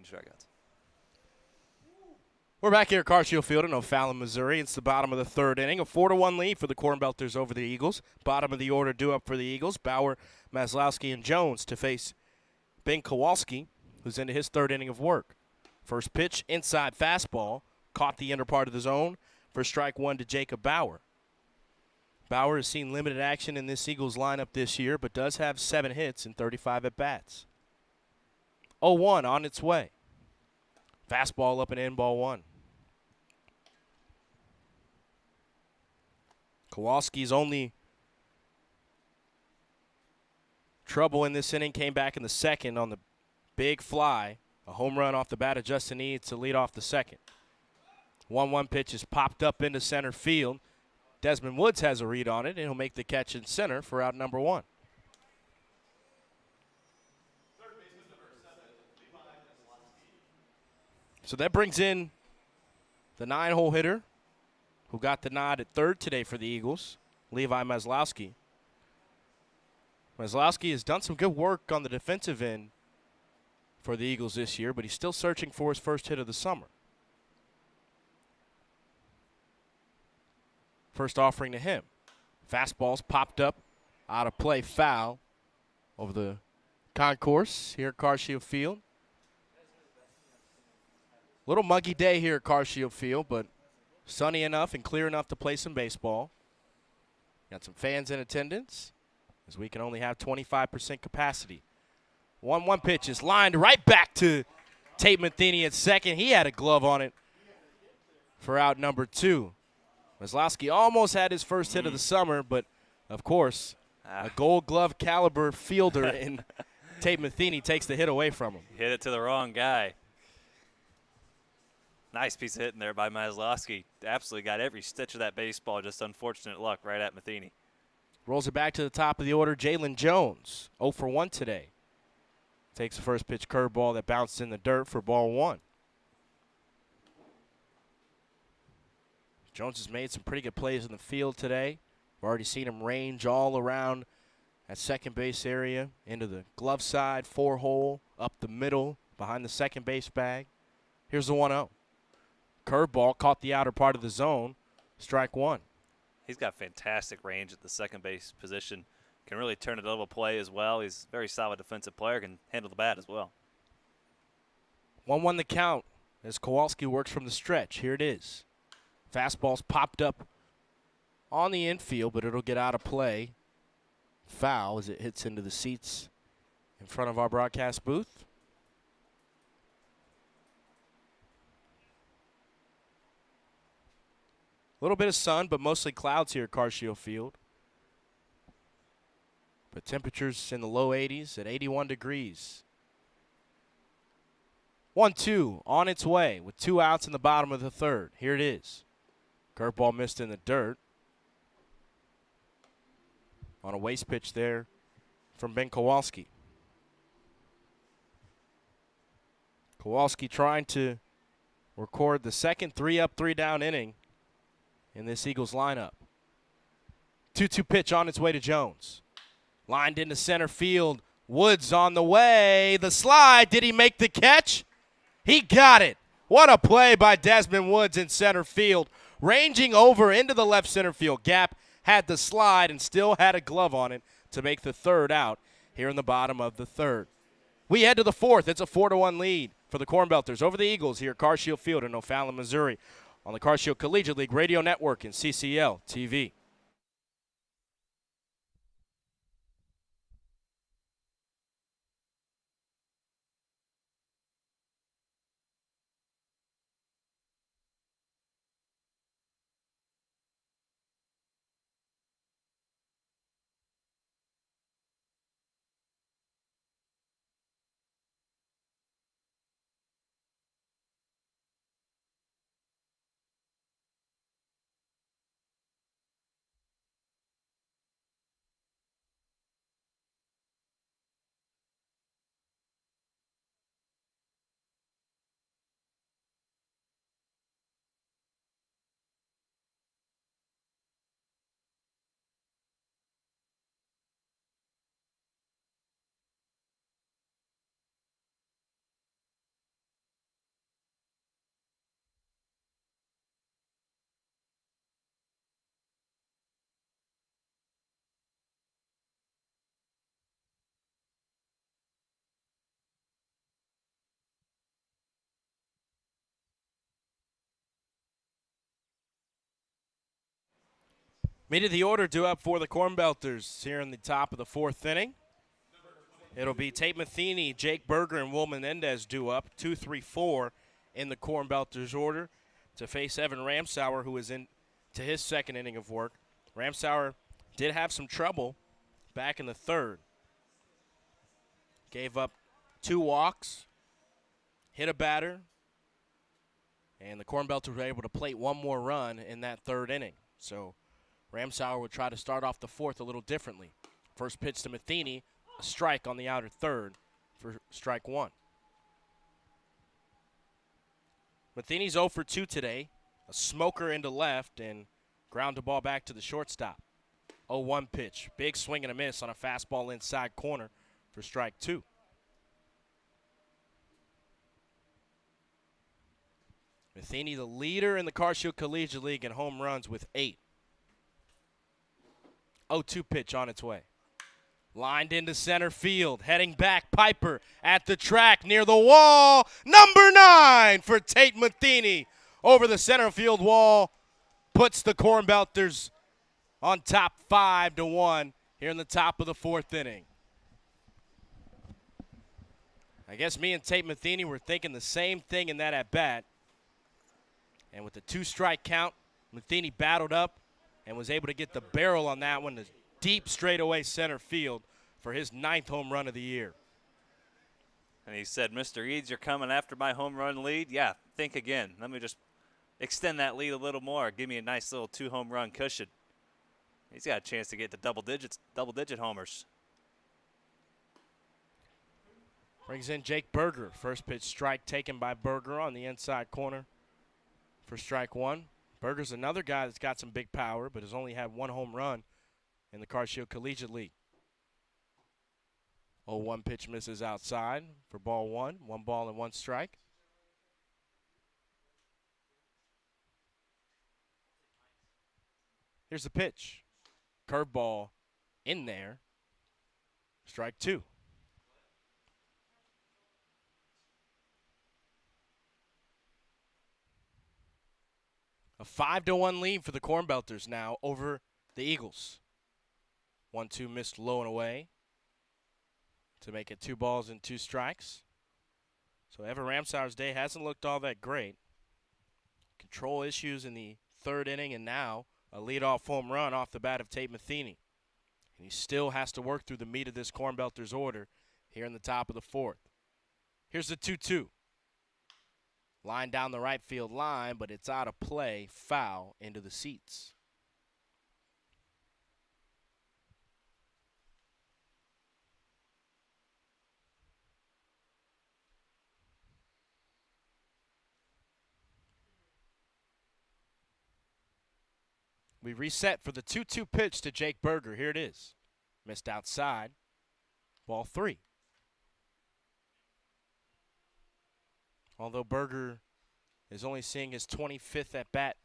strikeouts. We're back here at CarShield Field in O'Fallon, Missouri. It's the bottom of the third inning. A 4-1 lead for the Cornbelters over the Eagles. Bottom of the order due up for the Eagles. Bauer, Maslowski, and Jones to face Ben Kowalski, who's into his third inning of work. First pitch, inside fastball, caught the inner part of the zone for strike one to Jacob Bauer. Bauer has seen limited action in this Eagles lineup this year, but does have 7 hits and 35 at-bats. 0-1 on its way. Fastball up and in, ball one. Kowalski's only trouble in this inning came back in the second on the big fly. A home run off the bat of Justin Eads to lead off the second. 1-1 pitch is popped up into center field. Desmond Woods has a read on it, and he'll make the catch in center for out number 1. So that brings in the 9-hole hitter who got the nod at third today for the Eagles, Levi Maslowski. Maslowski has done some good work on the defensive end for the Eagles this year, but he's still searching for his first hit of the summer. First offering to him. Fastball's popped up, out of play, foul over the concourse here at CarShield Field. Little muggy day here at CarShield Field, but sunny enough and clear enough to play some baseball. Got some fans in attendance, as we can only have 25% capacity. 1-1 pitch is lined right back to Tate Matheny at second. He had a glove on it for out number 2. Maslowski almost had his first hit of the summer, but, of course, a gold glove caliber fielder in Tate Matheny takes the hit away from him. Hit it to the wrong guy. Nice piece of hitting there by Maslowski. Absolutely got every stitch of that baseball. Just unfortunate luck right at Matheny. Rolls it back to the top of the order. Jalen Jones, 0 for 1 today. Takes the first pitch curveball that bounced in the dirt for ball 1. Jones has made some pretty good plays in the field today. We've already seen him range all around at second base area, into the glove side, 4-hole, up the middle, behind the second base bag. Here's the 1-0. Curveball caught the outer part of the zone. Strike 1. He's got fantastic range at the second base position. Can really turn a double play as well. He's a very solid defensive player. Can handle the bat as well. 1-1 the count as Kowalski works from the stretch. Here it is. Fastball's popped up on the infield, but it'll get out of play. Foul as it hits into the seats in front of our broadcast booth. A little bit of sun, but mostly clouds here at CarShield Field. But temperatures in the low 80s at 81 degrees. 1-2 on its way with 2 outs in the bottom of the third. Here it is. Curveball missed in the dirt. On a waste pitch there from Ben Kowalski. Kowalski trying to record the second 3-up, 3-down inning in this Eagles lineup. 2-2 pitch on its way to Jones. Lined into center field. Woods on the way. The slide. Did he make the catch? He got it. What a play by Desmond Woods in center field. Ranging over into the left center field gap. Had the slide and still had a glove on it to make the third out here in the bottom of the third. We head to the fourth. It's a 4-1 lead for the Cornbelters over the Eagles here at CarShield Field in O'Fallon, Missouri, on the CarShield Collegiate League Radio Network and CCL TV. Meat of the order due up for the Cornbelters here in the top of the 4th inning. It'll be Tate Matheny, Jake Berger, and Will Menendez due up, 2, 3, 4 in the Cornbelters order to face Evan Ramsauer, who is in to his 2nd inning of work. Ramsauer did have some trouble back in the 3rd. Gave up 2 walks, hit a batter, and the Cornbelters were able to plate 1 more run in that 3rd inning. So Ramsauer would try to start off the 4th a little differently. First pitch to Matheny, a strike on the outer 3rd for strike 1. Matheny's 0 for 2 today, a smoker into left and ground the ball back to the shortstop. 0-1 pitch, big swing and a miss on a fastball inside corner for strike 2. Matheny, the leader in the CarShield Collegiate League in home runs with 8. 0-2 pitch on its way. Lined into center field, heading back, Piper at the track near the wall. Number 9 for Tate Matheny over the center field wall. Puts the Cornbelters on top 5-1 here in the top of the 4th inning. I guess me and Tate Matheny were thinking the same thing in that at-bat. And with the 2-strike count, Matheny battled up and was able to get the barrel on that one to deep straightaway center field for his 9th home run of the year. And he said, Mr. Eads, you're coming after my home run lead? Yeah, think again. Let me just extend that lead a little more. Give me a nice little 2-home run cushion. He's got a chance to get to double-digit homers. Brings in Jake Berger. First pitch strike taken by Berger on the inside corner for strike 1. Berger's another guy that's got some big power, but has only had 1 home run in the CarShield Collegiate League. 0-1 pitch misses outside for ball 1. 1 ball and 1 strike. Here's the pitch. Curveball in there. Strike 2. A 5-1 lead for the Cornbelters now over the Eagles. 1-2 missed low and away to make it 2 balls and 2 strikes. So Evan Ramsauer's day hasn't looked all that great. Control issues in the 3rd inning, and now a leadoff home run off the bat of Tate Matheny. And he still has to work through the meat of this Cornbelters order here in the top of the 4th. Here's the 2-2. Line down the right field line, but it's out of play, foul into the seats. We reset for the 2-2 pitch to Jake Berger. Here it is. Missed outside. Ball 3. Although Berger is only seeing his 25th at-bat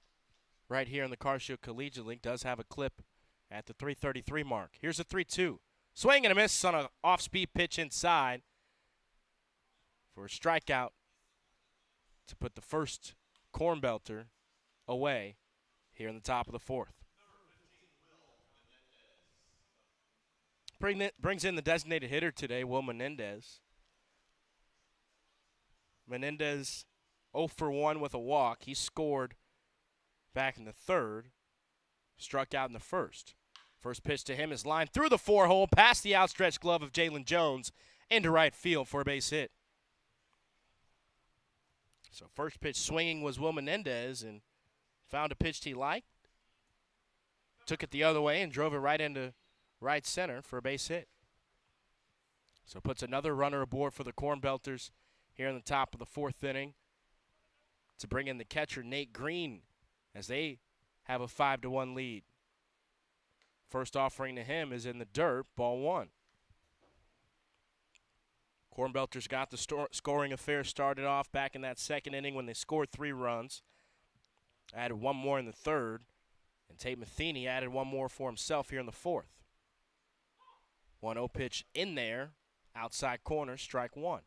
right here in the CarShield Collegiate League, does have a clip at the 3:33 mark. Here's a 3-2. Swing and a miss on an off-speed pitch inside for a strikeout to put the first Cornbelter away here in the top of the 4th. Brings in the designated hitter today, Will Menendez. Menendez 0 for 1 with a walk. He scored back in the 3rd, struck out in the 1st. First pitch to him is lined through the 4-hole, past the outstretched glove of Jalen Jones, into right field for a base hit. So first pitch swinging was Will Menendez, and found a pitch he liked, took it the other way, and drove it right into right center for a base hit. So puts another runner aboard for the Cornbelters here in the top of the 4th inning to bring in the catcher, Nate Green, as they have a 5-1 lead. First offering to him is in the dirt, ball 1. Cornbelters got the scoring affair started off back in that 2nd inning when they scored 3 runs. Added 1 more in the 3rd, and Tate Matheny added 1 more for himself here in the 4th. 1-0 pitch in there, outside corner, strike 1.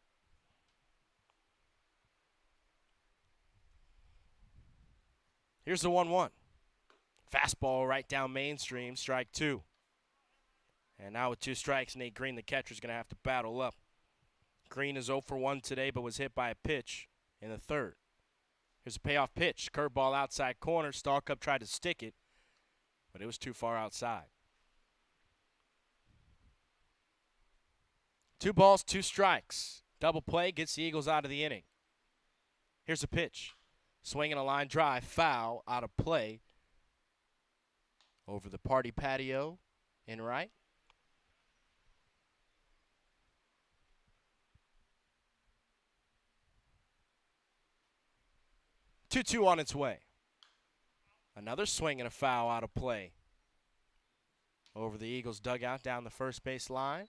Here's the 1-1. Fastball right down mainstream, strike 2. And now with 2 strikes, Nate Green, the catcher, is going to have to battle up. Green is 0 for 1 today, but was hit by a pitch in the 3rd. Here's a payoff pitch. Curveball outside corner. Starkup tried to stick it, but it was too far outside. 2 balls, 2 strikes. Double play gets the Eagles out of the inning. Here's a pitch. Swinging a line drive, foul, out of play. Over the party patio in right. 2-2 on its way. Another swing and a foul out of play. Over the Eagles' dugout down the first base line.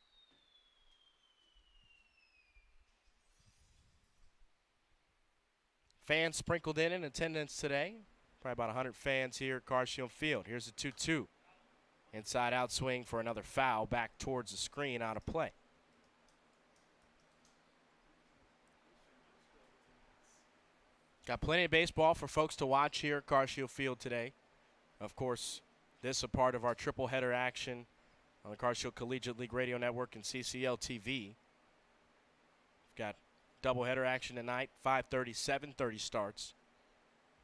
Fans sprinkled in attendance today. Probably about 100 fans here at CarShield Field. Here's a 2-2. Inside out swing for another foul back towards the screen, out of play. Got plenty of baseball for folks to watch here at CarShield Field today. Of course, this is a part of our triple header action on the CarShield Collegiate League Radio Network and CCL TV. We've got doubleheader action tonight, 5:30, 7:30 starts.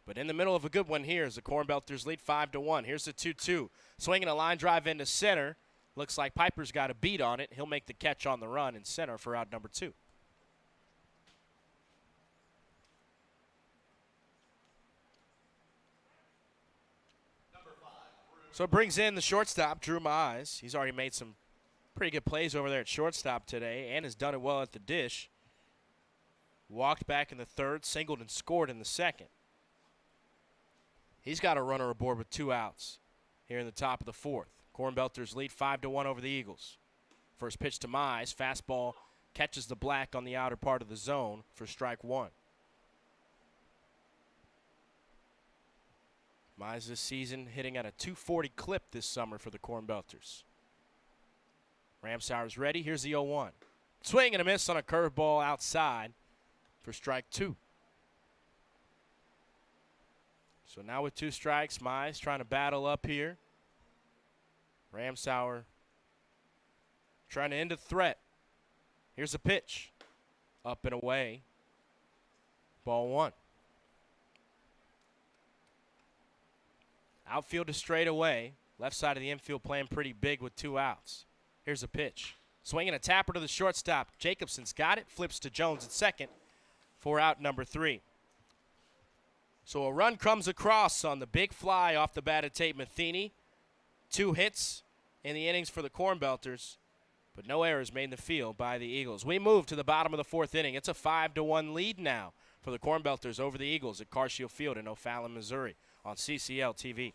But in the middle of a good one here is the Cornbelters lead 5-1. Here's the 2-2. Swinging a line drive into center. Looks like Piper's got a beat on it. He'll make the catch on the run in center for out number 2. So it brings in the shortstop, Drew Mize. He's already made some pretty good plays over there at shortstop today and has done it well at the dish. Walked back in the 3rd, singled and scored in the 2nd. He's got a runner aboard with 2 outs here in the top of the 4th. Cornbelters lead 5-1 over the Eagles. First pitch to Mize. Fastball catches the black on the outer part of the zone for strike 1. Mize this season hitting at a .240 clip this summer for the Cornbelters. Ramsauer's ready. Here's the 0-1. Swing and a miss on a curveball outside for strike 2. So now with 2 strikes, Mize trying to battle up here. Ramsauer trying to end a threat. Here's a pitch. Up and away. Ball 1. Outfield is straight away. Left side of the infield playing pretty big with 2 outs. Here's a pitch. Swinging a tapper to the shortstop. Jacobson's got it. Flips to Jones at second for out number 3. So a run comes across on the big fly off the bat of Tate Matheny. 2 hits in the innings for the Cornbelters, but no errors made in the field by the Eagles. We move to the bottom of the 4th inning. It's a 5-1 lead now for the Cornbelters over the Eagles at CarShield Field in O'Fallon, Missouri on CCL TV.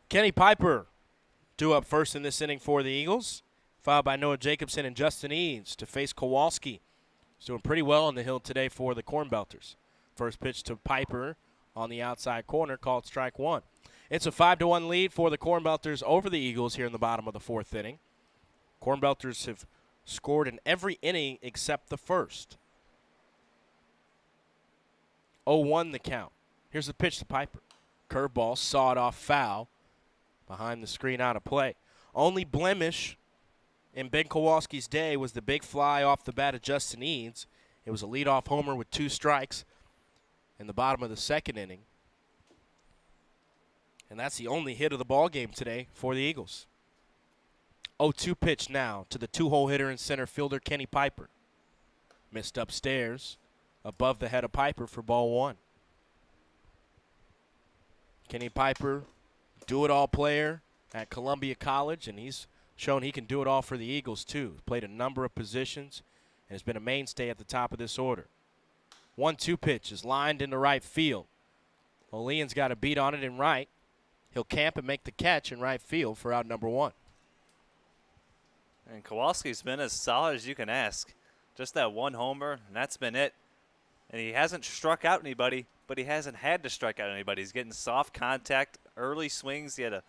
Kenny Piper due up first in this inning for the Eagles, followed by Noah Jacobson and Justin Eads to face Kowalski. He's doing pretty well on the hill today for the Cornbelters. First pitch to Piper on the outside corner, called strike one. It's a 5-1 lead for the Cornbelters over the Eagles here in the bottom of the fourth inning. Cornbelters have scored in every inning except the first. 0-1 the count. Here's the pitch to Piper. Curveball, sawed-off foul. Behind the screen, out of play. Only blemish in Ben Kowalski's day was the big fly off the bat of Justin Eads. It was a leadoff homer with 2 strikes in the bottom of the second inning. And that's the only hit of the ball game today for the Eagles. 0-2 pitch now to the 2-hole hitter and center fielder Kenny Piper. Missed upstairs, above the head of Piper for ball one. Kenny Piper, do-it-all player at Columbia College, and he's shown he can do it all for the Eagles too. Played a number of positions and has been a mainstay at the top of this order. 1-2 pitch is lined into right field. Olean's got a beat on it in right. He'll camp and make the catch in right field for out number one. And Kowalski's been as solid as you can ask. Just that one homer, and that's been it. And he hasn't struck out anybody, but he hasn't had to strike out anybody. He's getting soft contact, early swings. He had a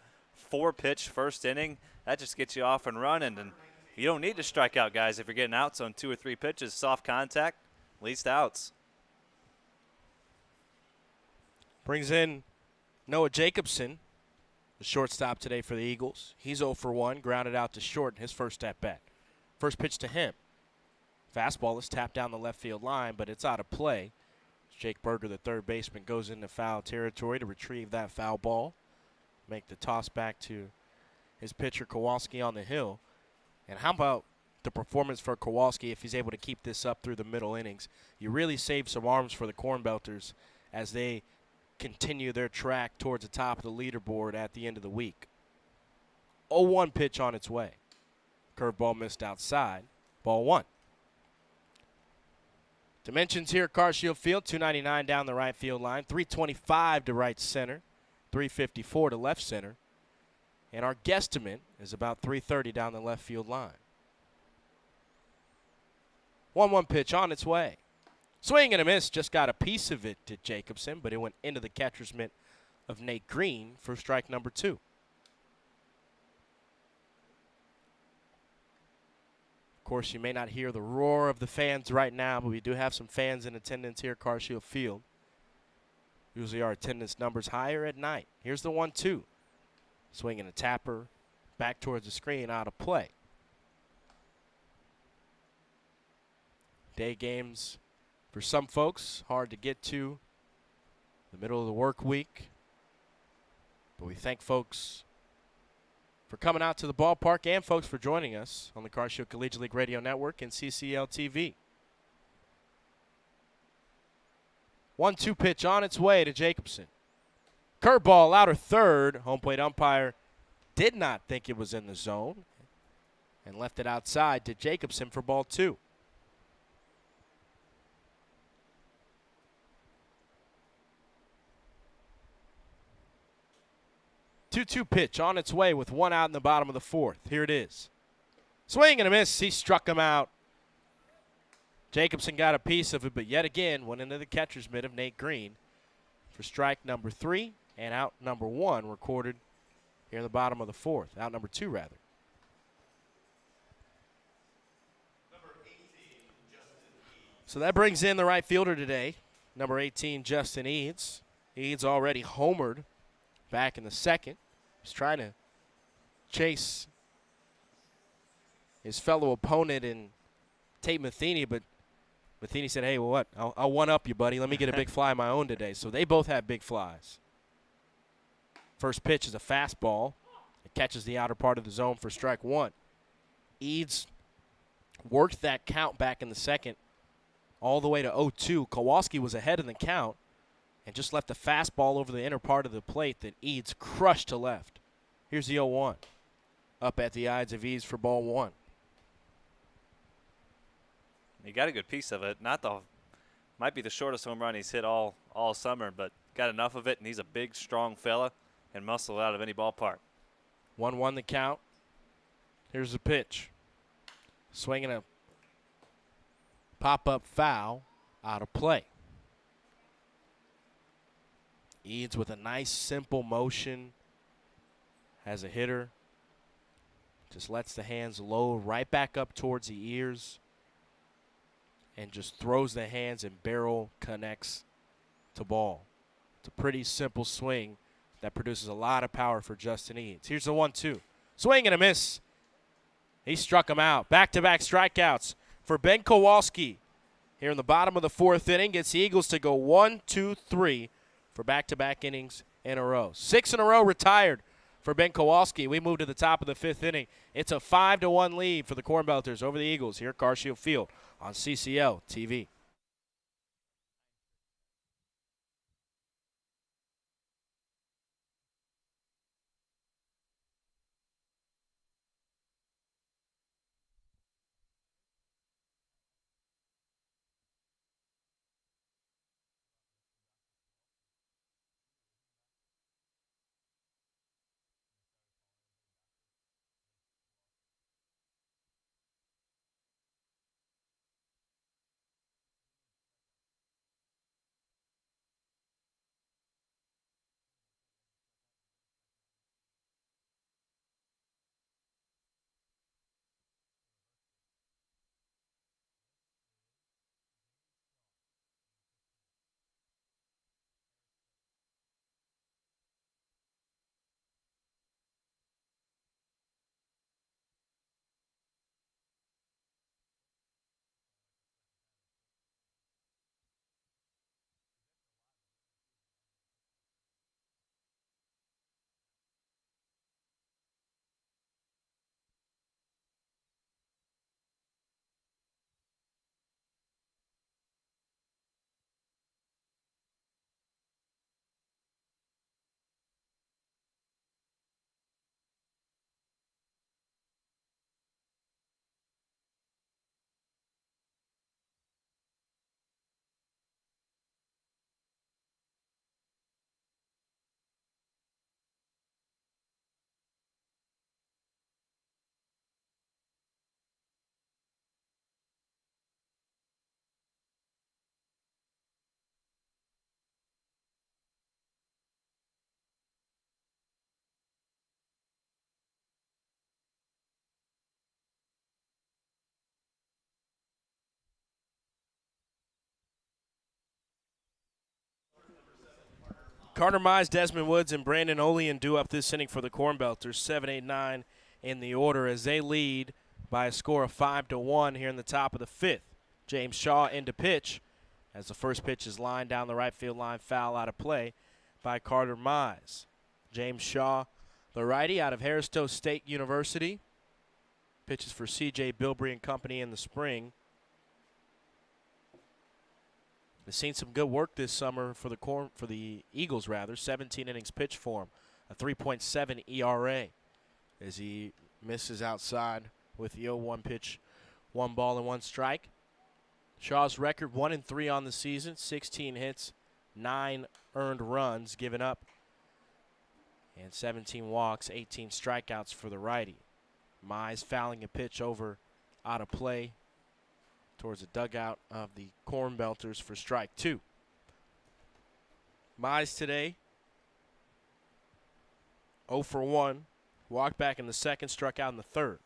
4-pitch first inning. That just gets you off and running. And you don't need to strike out guys if you're getting outs on 2 or 3 pitches. Soft contact, least outs. Brings in Noah Jacobson, the shortstop today for the Eagles. He's 0 for 1, grounded out to short in his first at-bat. First pitch to him. Fastball is tapped down the left field line, but it's out of play. Jake Berger, the third baseman, goes into foul territory to retrieve that foul ball. Make the toss back to his pitcher Kowalski on the hill. And how about the performance for Kowalski if he's able to keep this up through the middle innings? You really save some arms for the Cornbelters as they continue their track towards the top of the leaderboard at the end of the week. 0-1 pitch on its way. Curveball missed outside. Ball one. Dimensions here at CarShield Field, 299 down the right field line, 325 to right center, 354 to left center. And our guesstimate is about 330 down the left field line. 1-1 pitch on its way. Swing and a miss, just got a piece of it to Jacobson, but it went into the catcher's mitt of Nate Green for strike number 2. Of course, you may not hear the roar of the fans right now, but we do have some fans in attendance here at CarShield Field. Usually our attendance numbers higher at night. Here's the 1-2. Swinging a tapper, back towards the screen, out of play. Day games for some folks, hard to get to the middle of the work week. But we thank folks for coming out to the ballpark and folks for joining us on the CarShield Collegiate League Radio Network and CCL TV. 1-2 pitch on its way to Jacobson. Curveball outer third. Home plate umpire did not think it was in the zone and left it outside to Jacobson for ball 2. Two-two pitch on its way with one out in the bottom of the fourth. Here it is. Swing and a miss. He struck him out. Jacobson got a piece of it, but yet again went into the catcher's mitt of Nate Green for strike number 3 and out number 1 recorded here in the bottom of the fourth. Out number 2, rather. So that brings in the right fielder today, number 18, Justin Eads. Eads already homered back in the second. He's trying to chase his fellow opponent in Tate Matheny, but Matheny said, hey, well, what? I'll one-up you, buddy. Let me get a big fly of my own today. So they both had big flies. First pitch is a fastball. It catches the outer part of the zone for strike 1. Eads worked that count back in the second all the way to 0-2. Kowalski was ahead in the count and just left a fastball over the inner part of the plate that Eads crushed to left. Here's the 0-1. Up at the eyes of Eads for ball 1. He got a good piece of it. Might be the shortest home run he's hit all summer, but got enough of it, and he's a big, strong fella. and muscle out of any ballpark. 1-1 the count. Here's the pitch. Swinging a pop-up foul out of play. Eads with a nice simple motion. Has a hitter. Just lets the hands low right back up towards the ears. And just throws the hands and barrel connects to ball. It's a pretty simple swing that produces a lot of power for Justin Eads. Here's the 1-2. Swing and a miss. He struck him out. Back-to-back strikeouts for Ben Kowalski. Here in the bottom of the 4th inning, gets the Eagles to go 1-2-3 for back-to-back innings in a row. 6 in a row retired for Ben Kowalski. We move to the top of the 5th inning. It's a 5-1 lead for the Cornbelters over the Eagles here at CarShield Field on CCL TV. Carter Mize, Desmond Woods, and Brandon Olean do up this inning for the Cornbelters. 7, 8, 9 in the order as they lead by a score of 5-1 here in the top of the 5th. James Shaw into pitch as the first pitch is lined down the right field line, foul out of play by Carter Mize. James Shaw, the righty out of Harris-Stowe State University, pitches for C.J. Bilbrey and Company in the spring. Has seen some good work this summer for the Eagles, 17 innings pitched for him, a 3.7 ERA as he misses outside with the 0-1 pitch, 1 ball and 1 strike. Shaw's record 1-3 on the season, 16 hits, 9 earned runs given up, and 17 walks, 18 strikeouts for the righty. Mize fouling a pitch over out of play towards the dugout of the Cornbelters for strike 2. Mize today, 0 for 1. Walked back in the second, struck out in the third.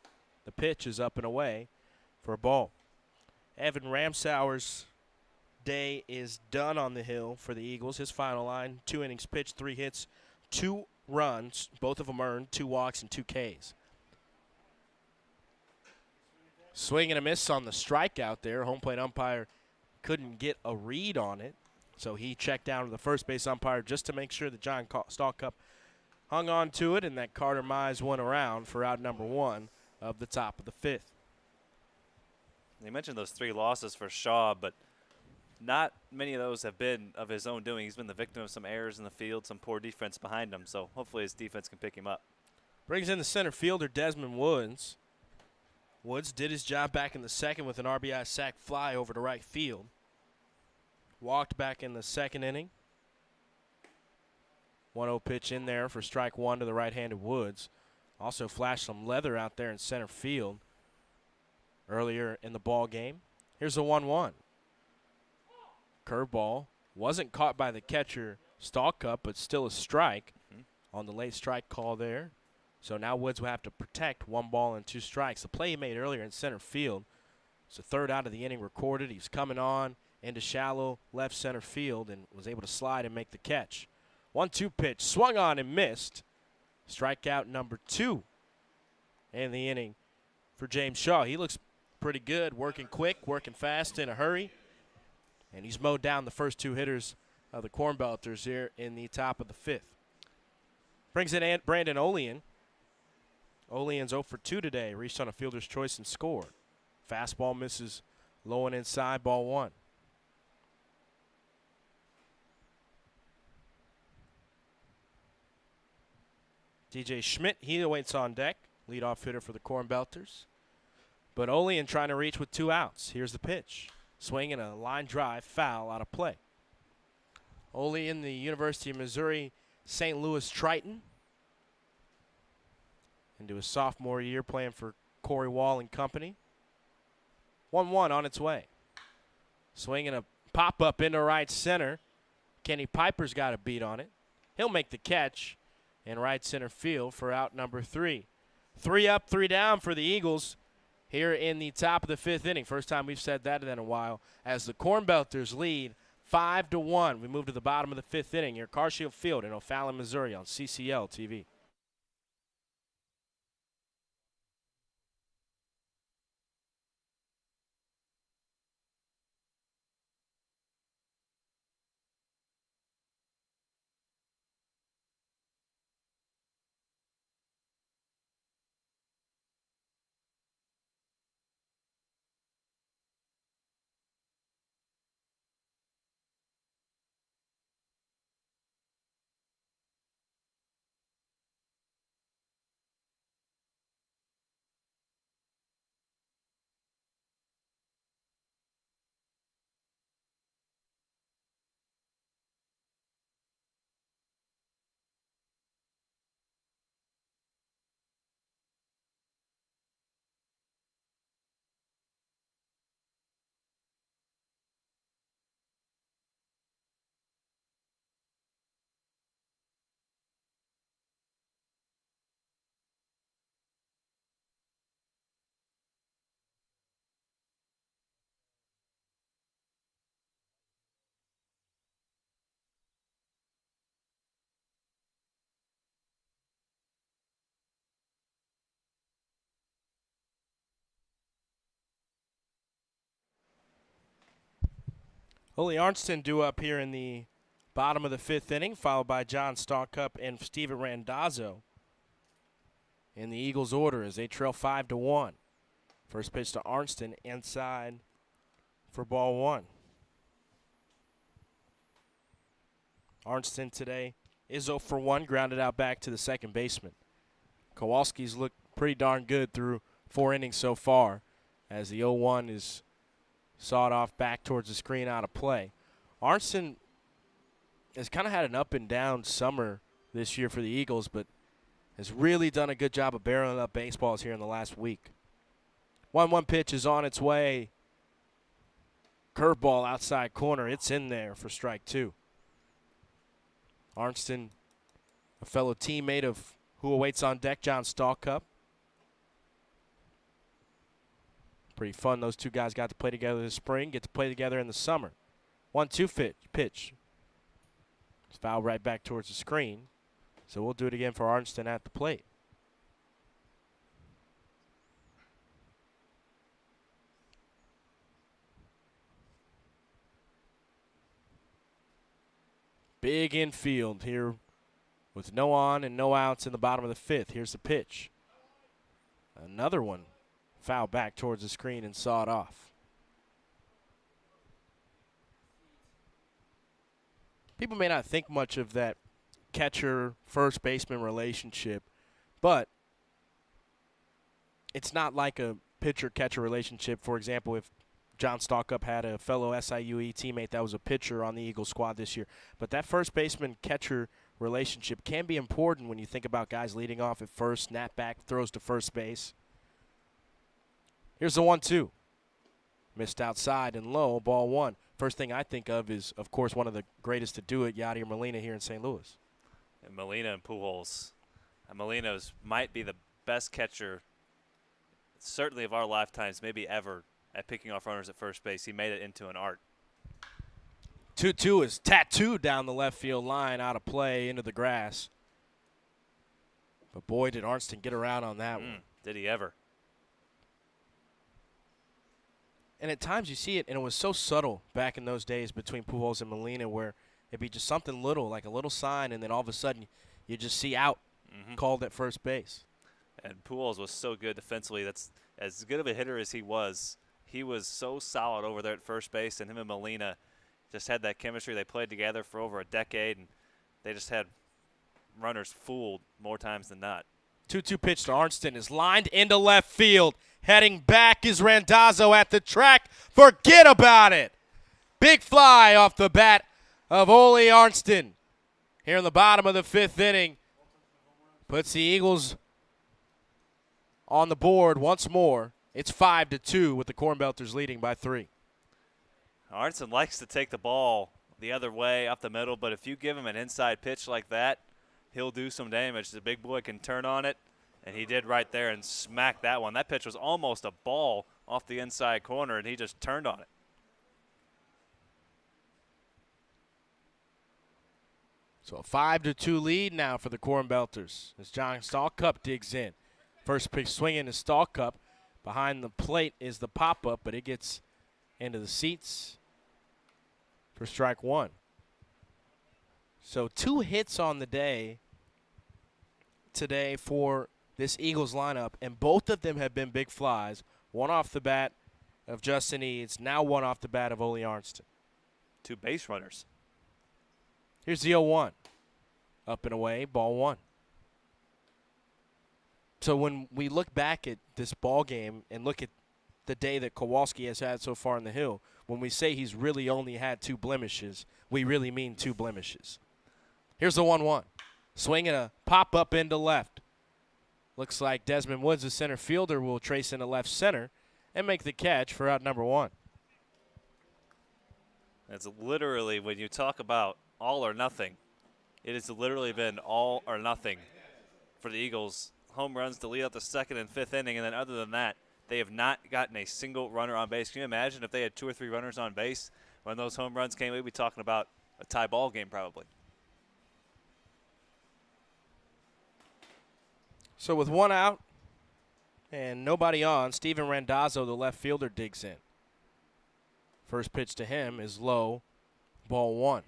The pitch is up and away for a ball. Evan Ramsauer's day is done on the hill for the Eagles. His final line, 2 innings pitched, 3 hits, 2 runs, both of them earned, 2 walks and 2 Ks. Swing and a miss on the strikeout there. Home plate umpire couldn't get a read on it, so he checked down to the first base umpire just to make sure that John Stalcup hung on to it and that Carter Mize went around for out number 1 of the top of the 5th. They mentioned those 3 losses for Shaw, but not many of those have been of his own doing. He's been the victim of some errors in the field, some poor defense behind him, so hopefully his defense can pick him up. Brings in the center fielder, Desmond Woods. Woods did his job back in the second with an RBI sac fly over to right field. Walked back in the second inning. 1-0 pitch in there for strike one to the right-handed Woods. Also flashed some leather out there in center field earlier in the ball game. Here's a 1-1. Curveball wasn't caught by the catcher Stalkup, but still a strike on the late strike call there. So now Woods will have to protect 1 ball and 2 strikes. The play he made earlier in center field. It's the third out of the inning recorded. He's coming on into shallow left center field and was able to slide and make the catch. 1-2 pitch, swung on and missed. Strikeout number 2 in the inning for James Shaw. He looks pretty good, working quick, working fast, in a hurry. And he's mowed down the first 2 hitters of the Cornbelters here in the top of the 5th. Brings in Brandon Olean. Olean's 0 for 2 today, reached on a fielder's choice and scored. Fastball misses low and inside, ball 1. DJ Schmidt, he awaits on deck, leadoff hitter for the Cornbelters. But Olean trying to reach with 2 outs. Here's the pitch. Swinging a line drive, foul, out of play. Olean, the University of Missouri St. Louis Triton. Into his sophomore year playing for Corey Wall and company. 1-1 on its way. Swinging a pop-up into right center. Kenny Piper's got a beat on it. He'll make the catch in right center field for out number 3. 3 up, 3 down for the Eagles here in the top of the 5th inning. First time we've said that in a while, as the Cornbelters lead 5-1. We move to the bottom of the 5th inning here, CarShield Field in O'Fallon, Missouri on CCL TV. Ole Arnston due up here in the bottom of the 5th inning, followed by John Stalkup and Steven Randazzo in the Eagles' order as they trail 5-1. First pitch to Arnston, inside for ball 1. Arnston today is 0 for 1, grounded out back to the second baseman. Kowalski's looked pretty darn good through 4 innings so far, as the 0-1 is sawed off back towards the screen, out of play. Arnston has kind of had an up and down summer this year for the Eagles, but has really done a good job of barreling up baseballs here in the last week. 1-1 pitch is on its way. Curveball outside corner. It's in there for strike 2. Arnston, a fellow teammate of who awaits on deck, John Stalkup. Pretty fun. Those 2 guys got to play together this spring, get to play together in the summer. 1-2 pitch. It's fouled right back towards the screen. So we'll do it again for Arnston at the plate. Big infield here with no on and no outs in the bottom of the 5th. Here's the pitch. Another one. Foul back towards the screen and sawed off. People may not think much of that catcher-first baseman relationship, but it's not like a pitcher-catcher relationship. For example, if John Stalkup had a fellow SIUE teammate that was a pitcher on the Eagles squad this year. But that first baseman-catcher relationship can be important when you think about guys leading off at first, snap back, throws to first base. Here's the 1-2. Missed outside and low, ball one. First thing I think of is, of course, one of the greatest to do it, Yadier Molina here in St. Louis. And Molina and Pujols. Molina's might be the best catcher, certainly of our lifetimes, maybe ever, at picking off runners at first base. He made it into an art. 2-2 is tattooed down the left field line, out of play, into the grass. But boy, did Arnston get around on that one. Did he ever? And at times you see it, and it was so subtle back in those days between Pujols and Molina, where it'd be just something little, like a little sign, and then all of a sudden you just see out called at first base. And Pujols was so good defensively. That's as good of a hitter as he was. He was so solid over there at first base, and him and Molina just had that chemistry. They played together for over a decade, and they just had runners fooled more times than not. 2-2 pitch to Arnston is lined into left field. Heading back is Randazzo at the track. Forget about it. Big fly off the bat of Ole Arnston here in the bottom of the fifth inning. Puts the Eagles on the board once more. It's 5-2 with the Cornbelters leading by 3. Arnston likes to take the ball the other way up the middle, but if you give him an inside pitch like that, he'll do some damage. The big boy can turn on it, and he did right there and smack that one. That pitch was almost a ball off the inside corner, and he just turned on it. So a 5-2 lead now for the Cornbelters as John Stallcup digs in. First pitch swinging is Stallcup. Behind the plate is the pop-up, but it gets into the seats for strike one. So 2 hits on the day today for this Eagles lineup, and both of them have been big flies. One off the bat of Justin Eads, now one off the bat of Ole Arnston. 2 base runners. Here's the 0-1. Up and away, ball one. So when we look back at this ball game and look at the day that Kowalski has had so far in the Hill, when we say he's really only had 2 blemishes, we really mean 2 blemishes. Here's the 1-1. Swinging a pop-up into left. Looks like Desmond Woods, the center fielder, will trace into left center and make the catch for out number 1. That's literally, when you talk about all or nothing, it has literally been all or nothing for the Eagles. Home runs to lead out the second and fifth inning, and then other than that, they have not gotten a single runner on base. Can you imagine if they had 2 or 3 runners on base when those home runs came? We'd be talking about a tie ball game probably. So with 1 out and nobody on, Steven Randazzo, the left fielder, digs in. First pitch to him is low, ball 1.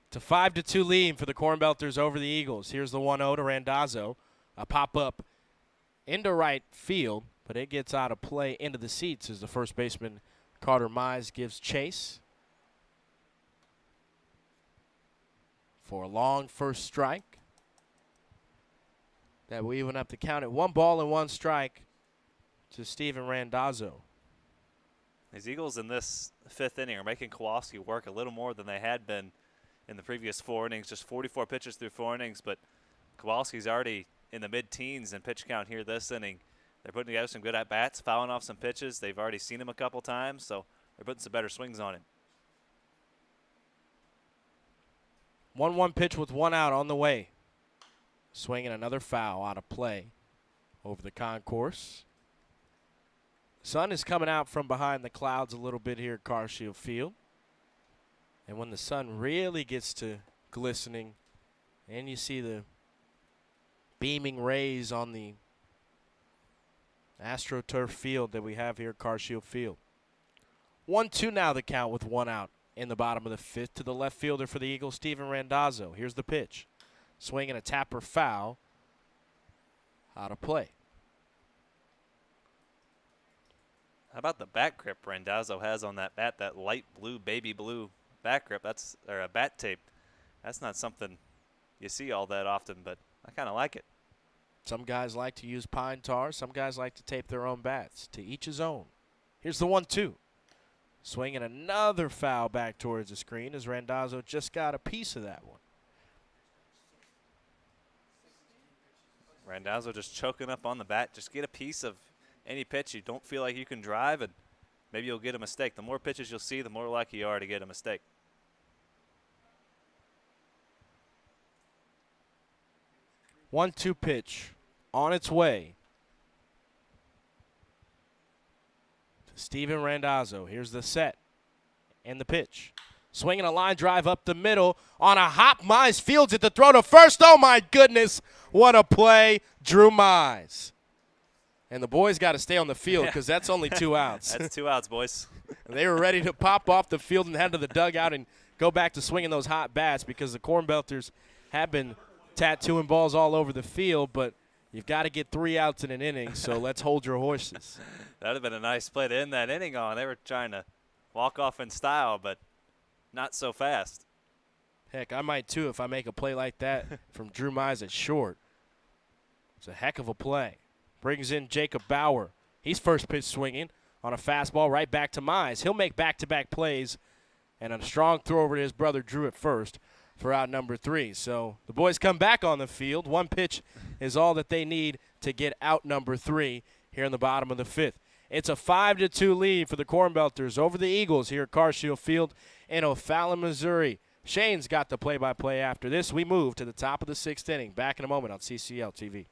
It's a 5-2 lead for the Cornbelters over the Eagles. Here's the 1-0 to Randazzo. A pop-up into right field, but it gets out of play into the seats as the first baseman Carter Mize gives chase for a long first strike. That will even up the count at 1 ball and 1 strike to Steven Randazzo. These Eagles in this fifth inning are making Kowalski work a little more than they had been in the previous 4 innings. Just 44 pitches through 4 innings, but Kowalski's already in the mid-teens in pitch count here this inning. They're putting together some good at-bats, fouling off some pitches. They've already seen him a couple times, so they're putting some better swings on him. 1-1 pitch with 1 out on the way. Swinging another foul out of play over the concourse. Sun is coming out from behind the clouds a little bit here at CarShield Field. And when the sun really gets to glistening and you see the beaming rays on the AstroTurf field that we have here at CarShield Field. 1-2 now the count with 1 out in the bottom of the fifth to the left fielder for the Eagles, Steven Randazzo. Here's the pitch. Swinging a tapper foul out of play. How about the bat grip Randazzo has on that bat, that light blue, baby blue bat grip? That's, or a bat tape. That's not something you see all that often, but I kind of like it. Some guys like to use pine tar. Some guys like to tape their own bats. To each his own. Here's the 1-2. Swinging another foul back towards the screen as Randazzo just got a piece of that one. Randazzo just choking up on the bat. Just get a piece of any pitch you don't feel like you can drive, and maybe you'll get a mistake. The more pitches you'll see, the more likely you are to get a mistake. 1-2 pitch on its way to Steven Randazzo. Here's the set and the pitch. Swinging a line drive up the middle on a hop. Mize fields it to throw to first. Oh, my goodness. What a play. Drew Mize. And the boys got to stay on the field because that's only 2 outs. That's 2 outs, boys. They were ready to pop off the field and head to the dugout and go back to swinging those hot bats because the Cornbelters have been tattooing balls all over the field, but you've got to get 3 outs in an inning, so let's hold your horses. That would have been a nice play to end that inning on. They were trying to walk off in style, but not so fast. Heck, I might too if I make a play like that from Drew Mize at short. It's a heck of a play. Brings in Jacob Bauer. He's first pitch swinging on a fastball right back to Mize. He'll make back-to-back plays, and a strong throw over to his brother Drew at first for out number 3. So the boys come back on the field. 1 pitch is all that they need to get out number 3 here in the bottom of the 5th. It's a 5-2 lead for the Cornbelters over the Eagles here at CarShield Field in O'Fallon, Missouri. Shane's got the play-by-play after this. We move to the top of the 6th inning. Back in a moment on CCL TV.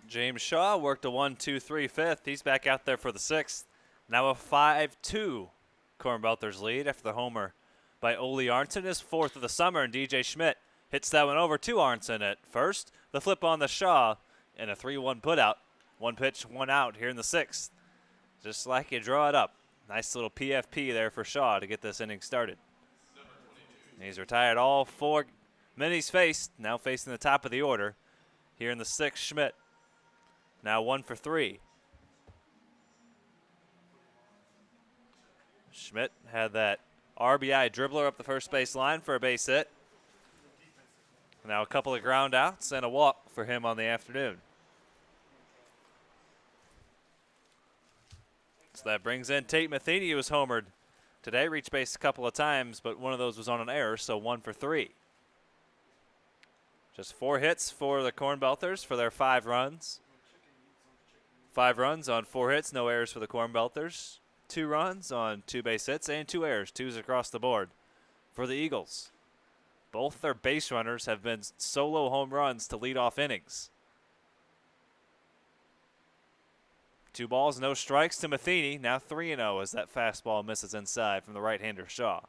James Shaw worked a 1-2-3 5th. He's back out there for the 6th. Now a 5-2 Cornbelters lead after the homer by Ole Arntzen, his 4th of the summer, and DJ Schmidt hits that one over to Arntzen at first. The flip on the Shaw and a 3-1 putout. 1 pitch, 1 out here in the 6th. Just like you draw it up. Nice little PFP there for Shaw to get this inning started. He's retired all 4 men he's faced, now facing the top of the order. Here in the 6th, Schmidt. Now 1 for 3. Schmidt had that RBI dribbler up the first base line for a base hit. Now a couple of ground outs and a walk for him on the afternoon. So that brings in Tate Matheny, who was homered today. Reached base a couple of times, but one of those was on an error, so 1 for 3. Just 4 hits for the Cornbelters for their 5 runs. 5 runs on 4 hits, no errors for the Cornbelters. 2 runs on 2 base hits and 2 errors, 2s across the board for the Eagles. Both their base runners have been solo home runs to lead off innings. 2 balls, no strikes to Matheny. Now 3-0 as that fastball misses inside from the right-hander Shaw.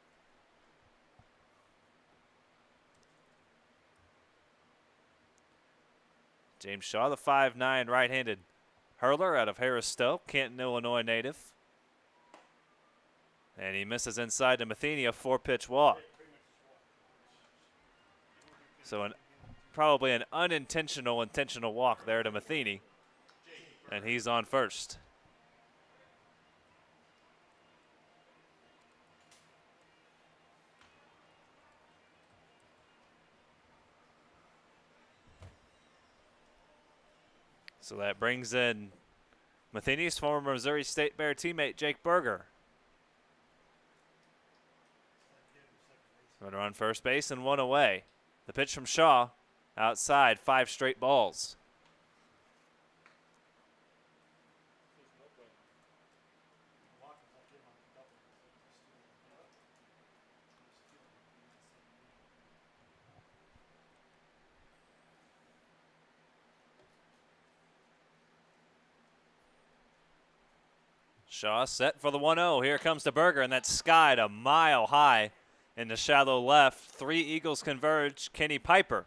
James Shaw, the 5'9" right-handed hurler out of Harris Stowe, Canton, Illinois native. And he misses inside to Matheny, a 4-pitch walk. So probably an unintentional intentional walk there to Matheny. And he's on first. So that brings in Matheny's former Missouri State Bear teammate, Jake Berger. Runner on first base and one away. The pitch from Shaw, outside, 5 straight balls. Shaw set for the 1-0. Here comes the Berger, and that's skied a mile high in the shallow left. 3 Eagles converge. Kenny Piper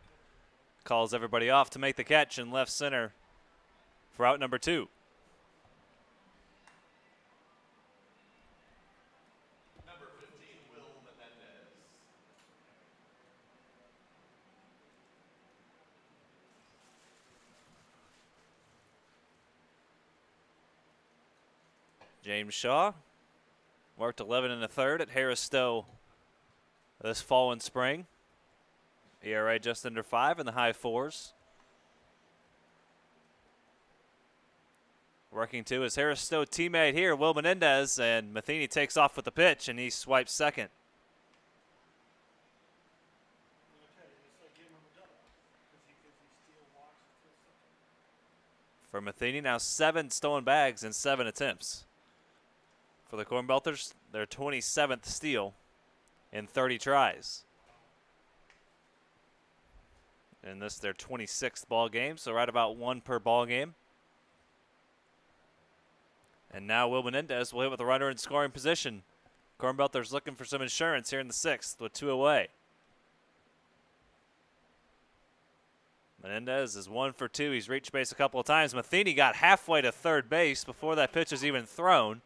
calls everybody off to make the catch in left center for out number 2. Number 15, Will Menendez. James Shaw worked 11 1/3 at Harris Stowe this fall and spring. ERA just under 5 in the high 4s. Working to his Harris Stowe teammate here, Will Menendez, and Matheny takes off with the pitch, and he swipes second. For Matheny, now 7 stolen bags in 7 attempts. For the Cornbelters, their 27th steal in 30 tries. And this their 26th ball game, so right about 1 per ball game. And now Will Menendez will hit with a runner in scoring position. Cornbelters looking for some insurance here in the 6th with 2 away. Menendez is 1 for 2. He's reached base a couple of times. Matheny got halfway to third base before that pitch is even thrown.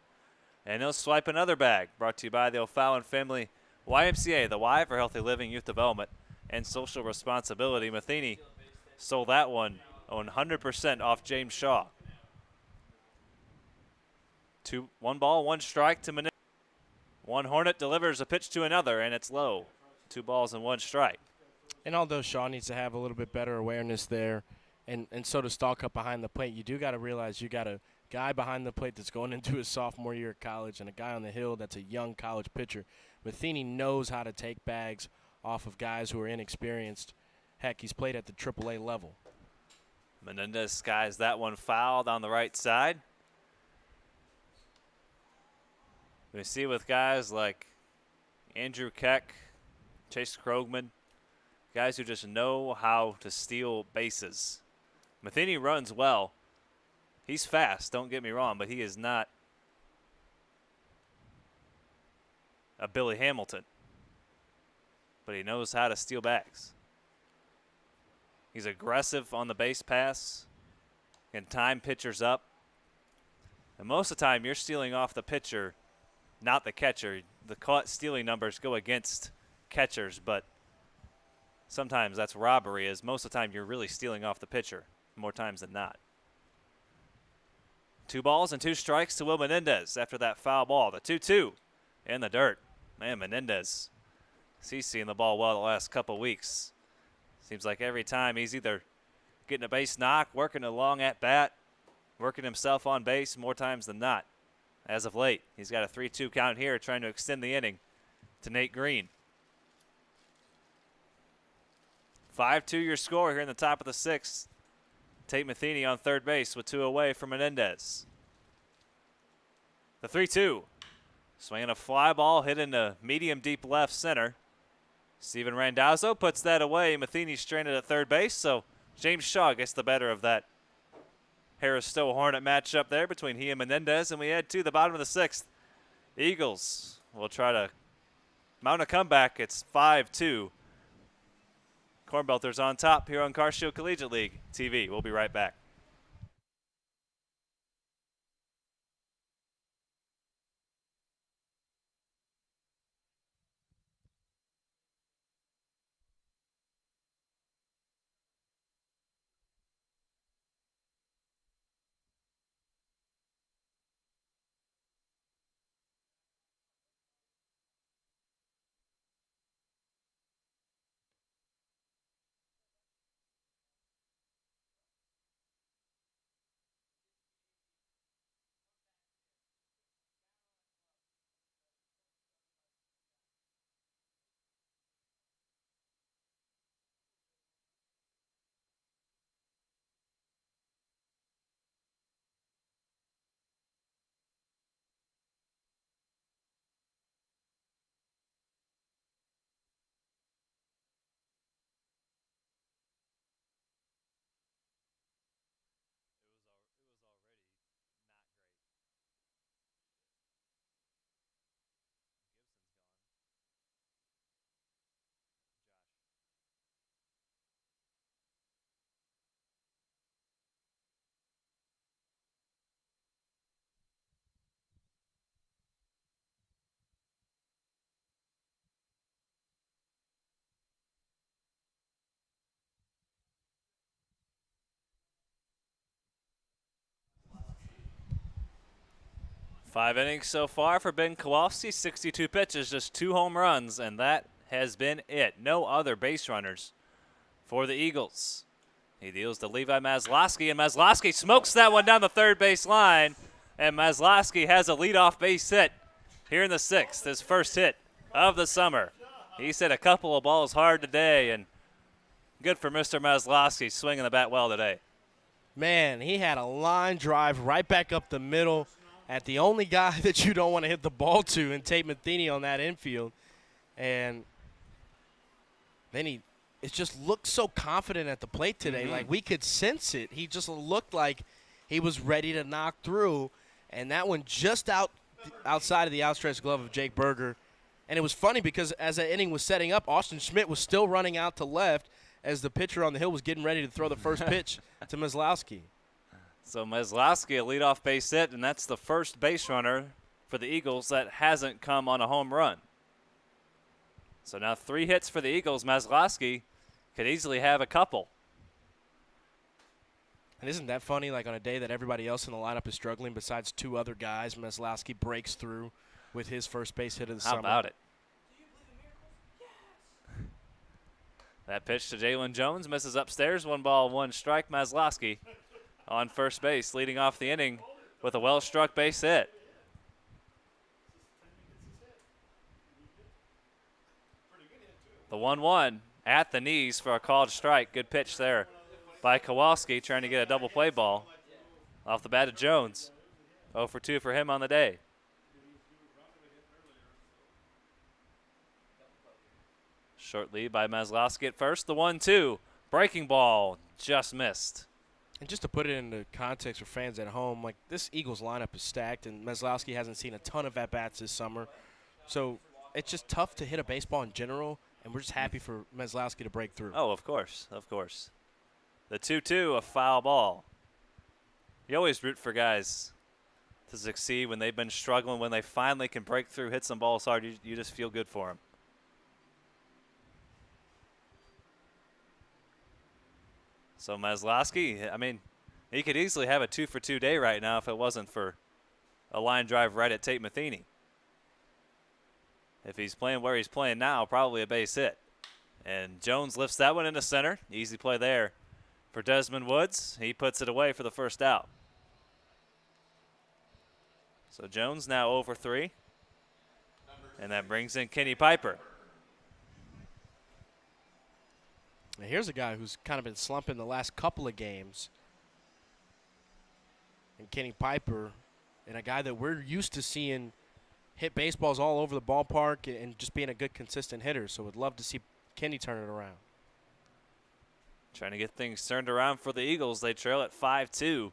And he'll swipe another bag. Brought to you by the O'Fallon Family YMCA, the Y for Healthy Living, Youth Development, and Social Responsibility. Matheny sold that one 100% off James Shaw. 1 ball, 1 strike to Menendez. One Hornet delivers a pitch to another, and it's low. 2 balls and 1 strike. And although Shaw needs to have a little bit better awareness there, and so does Stalcup behind the plate, you do got to realize you got a guy behind the plate that's going into his sophomore year of college and a guy on the hill that's a young college pitcher. Matheny knows how to take bags off of guys who are inexperienced. Heck, he's played at the AAA level. Menendez skies that one foul down the right side. We see with guys like Andrew Keck, Chase Krogman, guys who just know how to steal bases. Matheny runs well. He's fast, don't get me wrong, but he is not a Billy Hamilton. But he knows how to steal bags. He's aggressive on the base pass, can time pitchers up. And most of the time, you're stealing off the pitcher, not the catcher. The caught stealing numbers go against catchers, but sometimes that's robbery, as most of the time you're really stealing off the pitcher, more times than not. 2 balls and 2 strikes to Will Menendez after that foul ball. The 2-2 in the dirt. Man, Menendez, he's seen the ball well the last couple weeks. Seems like every time he's either getting a base knock, working a long at bat, working himself on base more times than not. As of late, he's got a 3-2 count here, trying to extend the inning to Nate Green. 5-2 your score here in the top of the 6th. Tate Matheny on third base with 2 away from Menendez. The 3-2. Swinging a fly ball hit into medium deep left center. Steven Randazzo puts that away. Matheny stranded at third base, so James Shaw gets the better of that Harris Stowe Hornet matchup there between he and Menendez, and we head to the bottom of the 6th. Eagles will try to mount a comeback. It's 5-2 Cornbelters on top here on CarShield Collegiate League TV. We'll be right back. Five innings so far for Ben Kowalski, 62 pitches, just 2 home runs, and that has been it. No other base runners for the Eagles. He deals to Levi Maslowski, and Maslowski smokes that one down the third base line, and Maslowski has a leadoff base hit here in the 6th, his first hit of the summer. He's hit a couple of balls hard today, and good for Mr. Maslowski, swinging the bat well today. Man, he had a line drive right back up the middle at the only guy that you don't want to hit the ball to in Tate Matheny on that infield. And then it just looked so confident at the plate today. Like, we could sense it. He just looked like he was ready to knock through. And that one just outside of the outstretched glove of Jake Berger. And it was funny because as that inning was setting up, Austin Schmidt was still running out to left as the pitcher on the hill was getting ready to throw the first pitch to Maslowski. So Maslowski, a leadoff base hit, and that's the first base runner for the Eagles that hasn't come on a home run. So now 3 hits for the Eagles. Maslowski could easily have a couple. And isn't that funny? Like, on a day that everybody else in the lineup is struggling besides 2 other guys, Maslowski breaks through with his first base hit of the summer. How about it? That pitch to Jalen Jones misses upstairs. 1 ball, 1 strike. Maslowski on first base, leading off the inning with a well-struck base hit. The 1-1 at the knees for a called strike. Good pitch there by Kowalski, trying to get a double play ball off the bat of Jones. 0 for 2 for him on the day. Short lead by Maslowski at first. The 1-2. Breaking ball just missed. And just to put it into context for fans at home, like, this Eagles lineup is stacked, and Maslowski hasn't seen a ton of at-bats this summer. So it's just tough to hit a baseball in general, and we're just happy for Maslowski to break through. Oh, of course, of course. The 2-2, a foul ball. You always root for guys to succeed when they've been struggling. When they finally can break through, hit some balls hard, you just feel good for them. So Maslowski, I mean, he could easily have a 2 for 2 day right now if it wasn't for a line drive right at Tate Matheny. If he's playing where he's playing now, probably a base hit. And Jones lifts that one into center. Easy play there for Desmond Woods. He puts it away for the first out. So Jones now 0 for 3. And that brings in Kenny Piper. Now here's a guy who's kind of been slumping the last couple of games. And Kenny Piper, and a guy that we're used to seeing hit baseballs all over the ballpark and just being a good, consistent hitter. So would love to see Kenny turn it around. Trying to get things turned around for the Eagles. They trail at 5-2.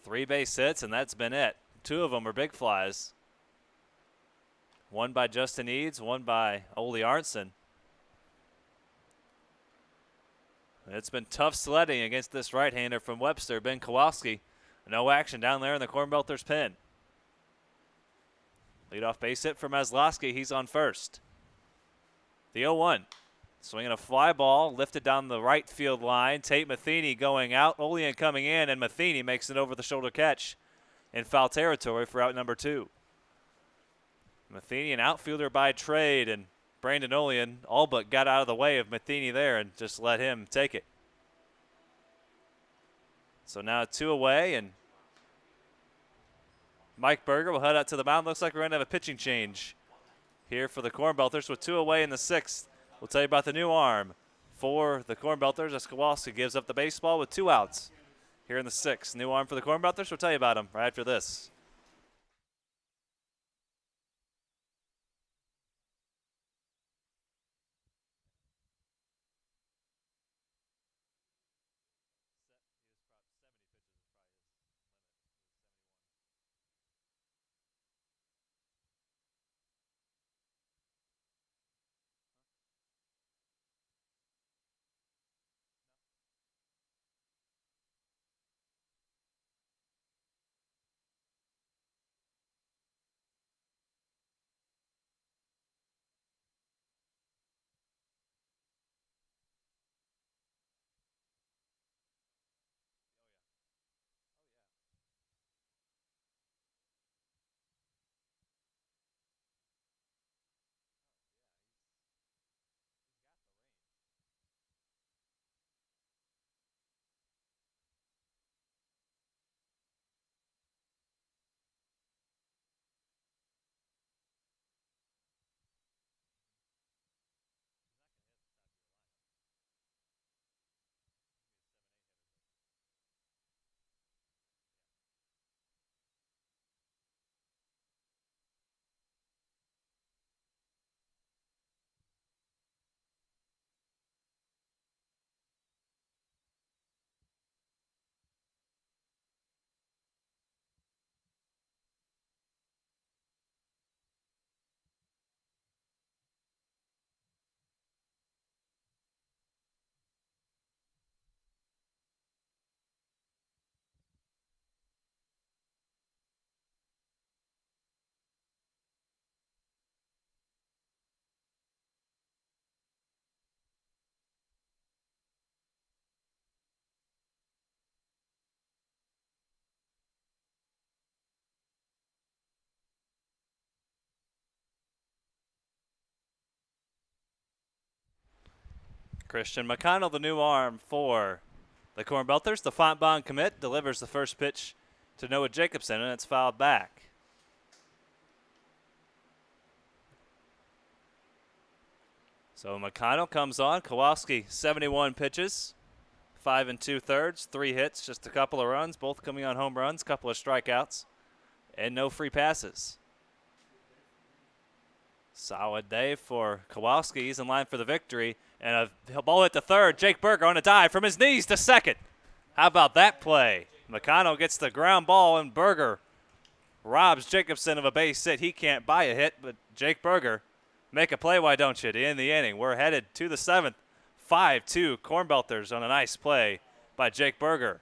3 base hits, and that's been it. 2 of them are big flies. 1 by Justin Eads, 1 by Ole Arnson. It's been tough sledding against this right-hander from Webster, Ben Kowalski. No action down there in the Cornbelters pen. Leadoff base hit for Maslowski. He's on first. The 0-1. Swinging a fly ball, lifted down the right field line. Tate Matheny going out, Olean coming in, and Matheny makes an over-the-shoulder catch in foul territory for out number 2. Matheny, an outfielder by trade, and Brandon Olean all but got out of the way of Matheny there and just let him take it. So now 2 away, and Mike Berger will head out to the mound. Looks like we're going to have a pitching change here for the Cornbelters with 2 away in the 6th. We'll tell you about the new arm for the Cornbelters as Kowalski gives up the baseball with 2 outs here in the 6th. New arm for the Cornbelters. We'll tell you about him right after this. Christian McConnell, the new arm for the Cornbelters. The Fontbonne commit delivers the first pitch to Noah Jacobson, and it's fouled back. So McConnell comes on. Kowalski, 71 pitches, 5 2/3, 3 hits, just a couple of runs, both coming on home runs, couple of strikeouts, and no free passes. Solid day for Kowalski. He's in line for the victory. And a ball hit to third. Jake Berger on a dive from his knees to second. How about that play? McConnell gets the ground ball, and Berger robs Jacobson of a base hit. He can't buy a hit, but Jake Berger, make a play, why don't you, to end the inning. We're headed to the 7th. 5-2 Cornbelters on a nice play by Jake Berger.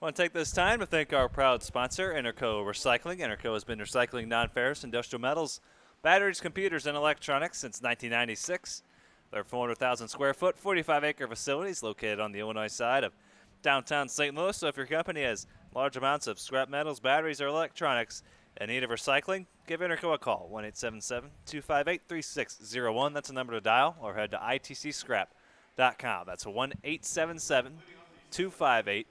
Want to take this time to thank our proud sponsor, Interco Recycling. Interco has been recycling non-ferrous industrial metals, batteries, computers, and electronics since 1996. Their 400,000 square foot, 45-acre facility is located on the Illinois side of downtown St. Louis. So if your company has large amounts of scrap metals, batteries, or electronics in need of recycling, give Interco a call, 1-877-258-3601. That's a number to dial, or head to itcscrap.com. That's 1-877-258-3601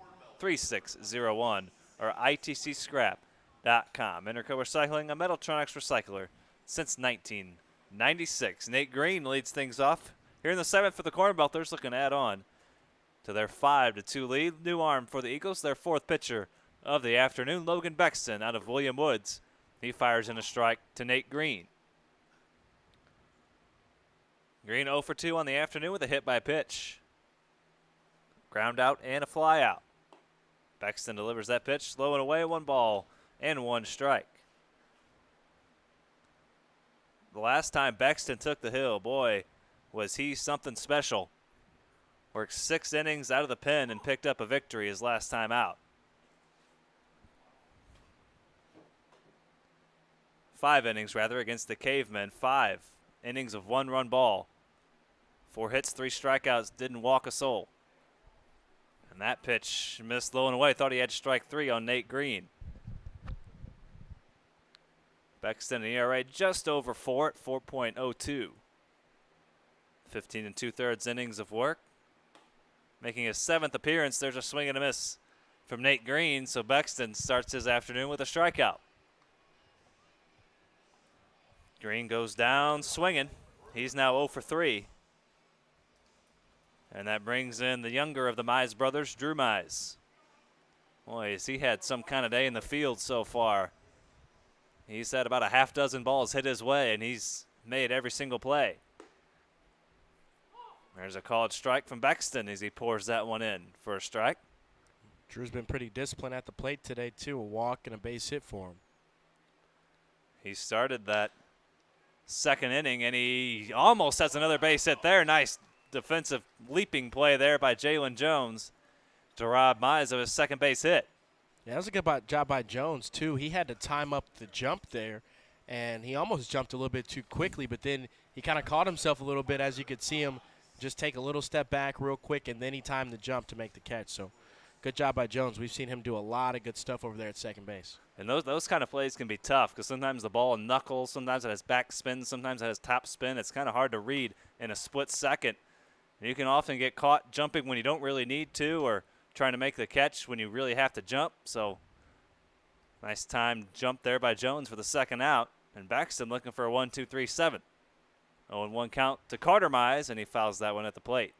or itcscrap.com. Interco Recycling, a Metaltronics recycler since 1996. Nate Green leads things off here in the 7th for the Cornbelters, looking to add on to their 5-2 lead. New arm for the Eagles, their 4th pitcher of the afternoon, Logan Bexton out of William Woods. He fires in a strike to Nate Green. Green 0 for 2 on the afternoon with a hit by pitch. Ground out and a fly out. Bexton delivers that pitch, slow and away, 1 ball and 1 strike. The last time Bexton took the hill, boy, was he something special. Worked 6 innings out of the pen and picked up a victory his last time out. 5 innings, rather, against the Cavemen. 5 innings of 1-run ball. 4 hits, 3 strikeouts, didn't walk a soul. And that pitch missed low and away. Thought he had strike 3 on Nate Green. Bexton, ERA just over 4 at 4.02. 15 2/3 innings of work. Making his 7th appearance, there's a swing and a miss from Nate Green, so Bexton starts his afternoon with a strikeout. Green goes down swinging. He's now 0 for 3. And that brings in the younger of the Mize brothers, Drew Mize. Boy, has he had some kind of day in the field so far. He's had about a half dozen balls hit his way, and he's made every single play. There's a called strike from Bexton as he pours that one in for a strike. Drew's been pretty disciplined at the plate today, too. A walk and a base hit for him. He started that 2nd inning, and he almost has another base hit there. Nice defensive leaping play there by Jalen Jones to rob Mize of his 2nd base hit. Yeah, that was a good job by Jones, too. He had to time up the jump there, and he almost jumped a little bit too quickly, but then he kind of caught himself a little bit as you could see him just take a little step back real quick, and then he timed the jump to make the catch. So good job by Jones. We've seen him do a lot of good stuff over there at second base. And those kind of plays can be tough because sometimes the ball knuckles, sometimes it has back spin, sometimes it has top spin. It's kind of hard to read in a split second. And you can often get caught jumping when you don't really need to, or trying to make the catch when you really have to jump. So nice time jump there by Jones for the 2nd out. And Bexton looking for a 1-2-3-7. 0-1 count to Carter Mize, and he fouls that one at the plate.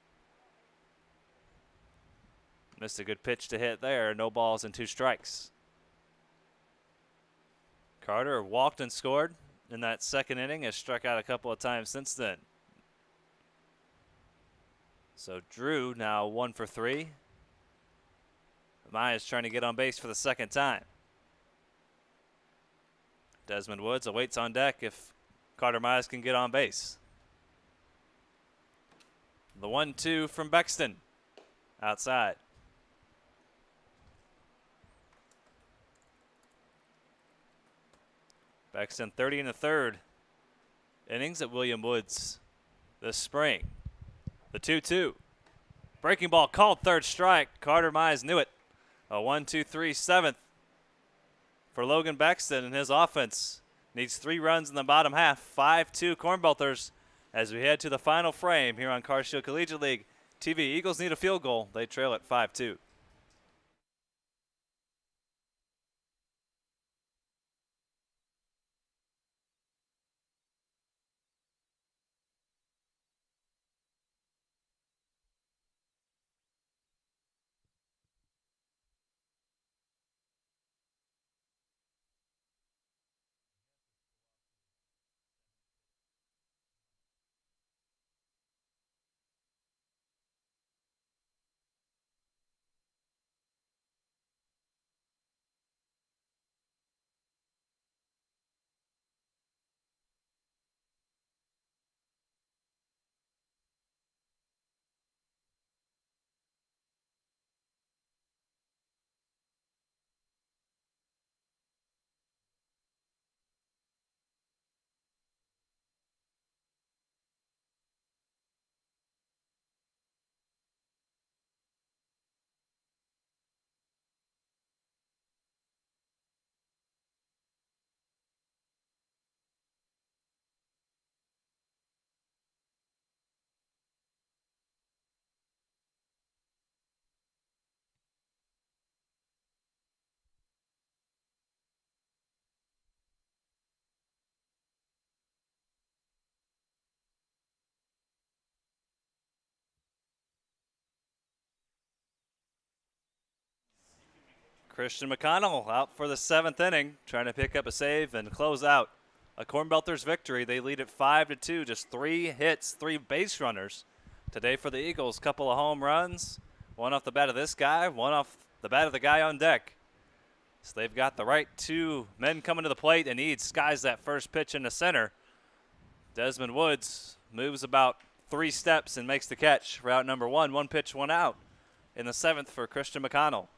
Missed a good pitch to hit there. No balls and 2 strikes. Carter walked and scored in that 2nd inning, has struck out a couple of times since then. So Drew now 1 for 3. Mize trying to get on base for the 2nd time. Desmond Woods awaits on deck if Carter Mize can get on base. The 1-2 from Bexton outside. Bexton 30 1/3 innings at William Woods this spring. The 2-2. Breaking ball called, 3rd strike. Carter Mize knew it. A 1-2-3-7 for Logan Bexton, and his offense needs 3 runs in the bottom half. 5-2 Cornbelters as we head to the final frame here on CarShield Collegiate League TV. Eagles need a field goal. They trail at 5-2. Christian McConnell out for the 7th inning, trying to pick up a save and close out a Cornbelters victory. They lead at 5-2, just 3 hits, 3 base runners today for the Eagles. Couple of home runs, one off the bat of this guy, one off the bat of the guy on deck. So they've got the right 2 men coming to the plate, and he skies that first pitch in the center. Desmond Woods moves about 3 steps and makes the catch for out number 1. 1 pitch, 1 out in the 7th for Christian McConnell.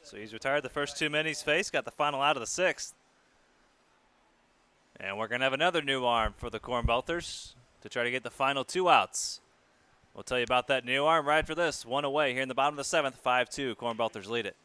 So he's retired the first 2 men he's faced, got the final out of the 6th. And we're going to have another new arm for the Cornbelters to try to get the final 2 outs. We'll tell you about that new arm right after this. 1 away here in the bottom of the 7th, 5-2. Cornbelters lead it.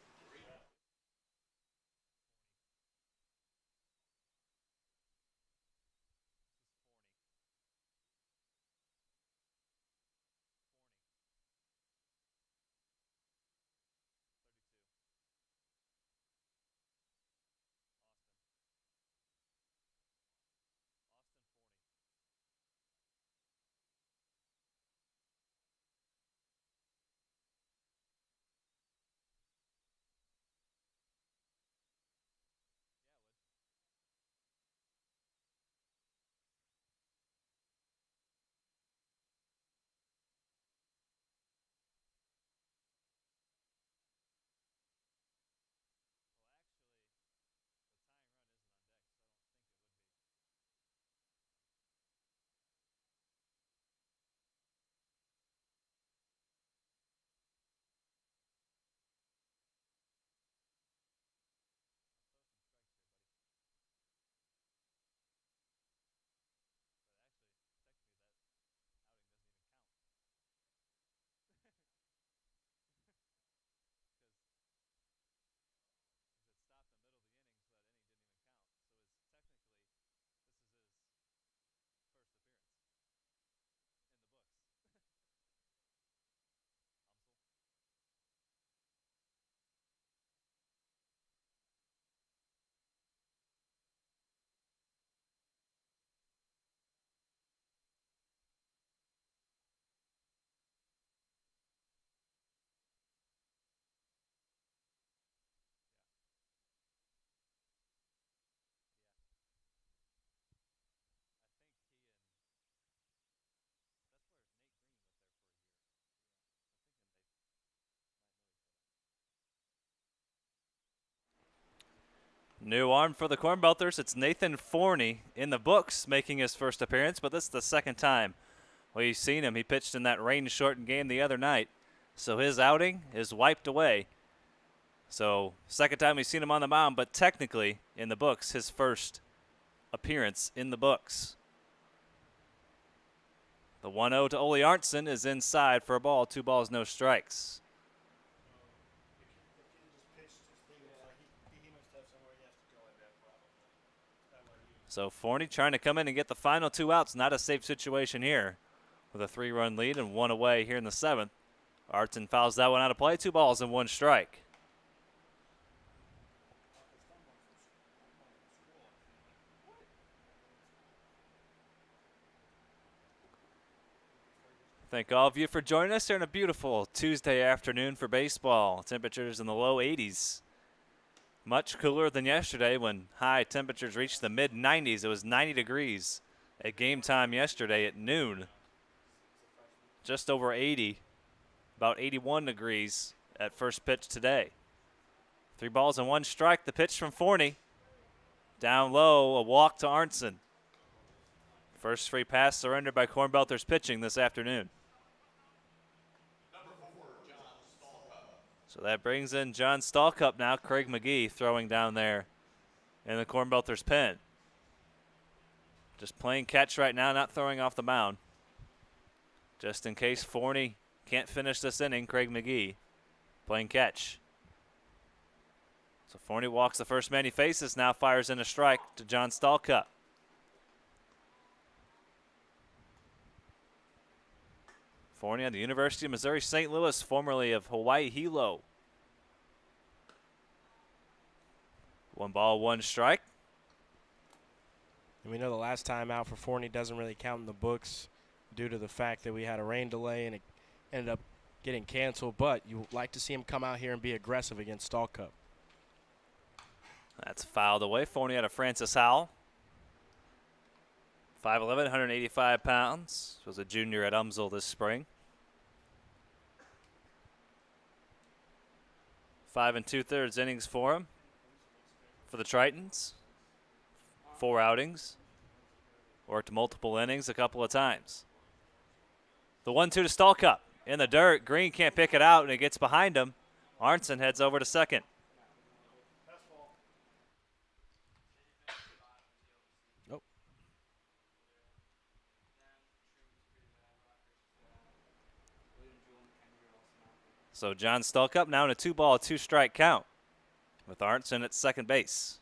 New arm for the Cornbelters. It's Nathan Forney in the books making his first appearance, but this is the 2nd time we've seen him. He pitched in that rain-shortened game the other night, so his outing is wiped away. So 2nd time we've seen him on the mound, but technically in the books, his first appearance in the books. The 1-0 to Ole Arntzen is inside for a ball. 2 balls, no strikes. So Forney trying to come in and get the final 2 outs. Not a safe situation here with a 3-run lead and 1 away here in the 7th. Arntzen fouls that one out of play. 2 balls and 1 strike. Thank all of you for joining us here on a beautiful Tuesday afternoon for baseball. Temperatures in the low 80s. Much cooler than yesterday when high temperatures reached the mid-90s. It was 90 degrees at game time yesterday at noon. Just over 80, about 81 degrees at first pitch today. 3 balls and 1 strike. The pitch from Forney. Down low, a walk to Arntzen. First free pass surrendered by Cornbelters pitching this afternoon. So that brings in John Stallcup now. Craig McGee throwing down there in the Cornbelters pen. Just playing catch right now, not throwing off the mound. Just in case Forney can't finish this inning, Craig McGee playing catch. So Forney walks the first man he faces, now fires in a strike to John Stallcup. Forney on the University of Missouri St. Louis, formerly of Hawaii Hilo. 1 ball, 1 strike. And we know the last time out for Forney doesn't really count in the books due to the fact that we had a rain delay and it ended up getting canceled, but you like to see him come out here and be aggressive against Stalcup. That's fouled away. Forney out of Francis Howell. 5'11", 185 pounds. Was a junior at Umsel this spring. 5 2/3 innings for him. For the Tritons. 4 outings. Worked multiple innings a couple of times. The 1-2 to Stalcup. In the dirt. Green can't pick it out, and it gets behind him. Arnson heads over to second. Nope. So John Stalcup now in a 2-ball, 2-strike count with Arnson at second base.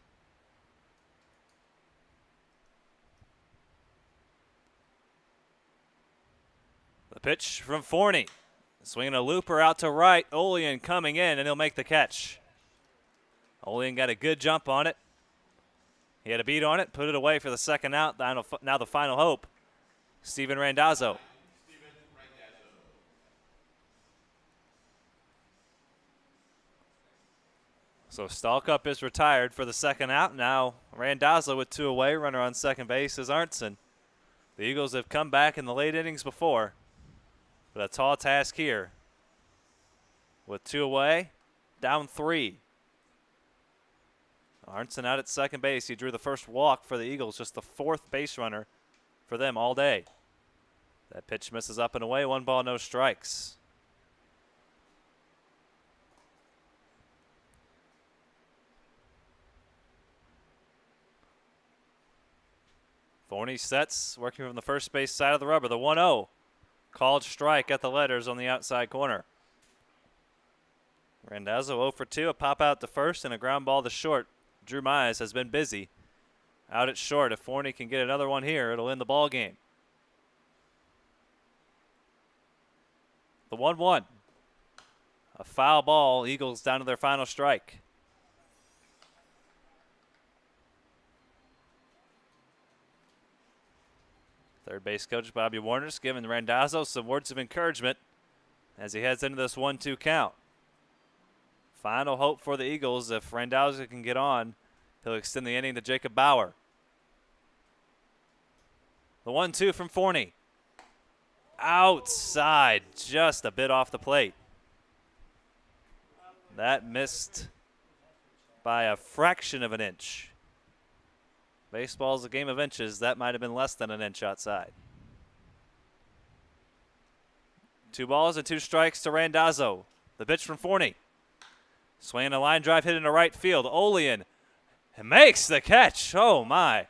The pitch from Forney. Swinging a looper out to right. Olean coming in, and he'll make the catch. Olean got a good jump on it. He had a beat on it, put it away for the second out. Now the final hope, Steven Randazzo. So Stalcup is retired for the second out. Now Randazzo with 2 away. Runner on second base is Arnson. The Eagles have come back in the late innings before, but a tall task here. With 2 away, down 3. Arnson out at second base. He drew the first walk for the Eagles, just the 4th base runner for them all day. That pitch misses up and away. 1 ball, no strikes. Forney sets, working from the first base side of the rubber. The 1-0. Called strike at the letters on the outside corner. Randazzo 0 for 2. A pop out to first and a ground ball to short. Drew Mize has been busy out at short. If Forney can get another one here, it'll end the ball game. The 1-1. A foul ball. Eagles down to their final strike. Third base coach Bobby Warner's giving Randazzo some words of encouragement as he heads into this 1-2 count. Final hope for the Eagles. If Randazzo can get on, he'll extend the inning to Jacob Bauer. The 1-2 from Forney. Outside, just a bit off the plate. That missed by a fraction of an inch. Baseball's a game of inches. That might have been less than an inch outside. 2 balls and 2 strikes to Randazzo. The pitch from Forney. Swinging a line drive hit into right field. Olean makes the catch. Oh, my.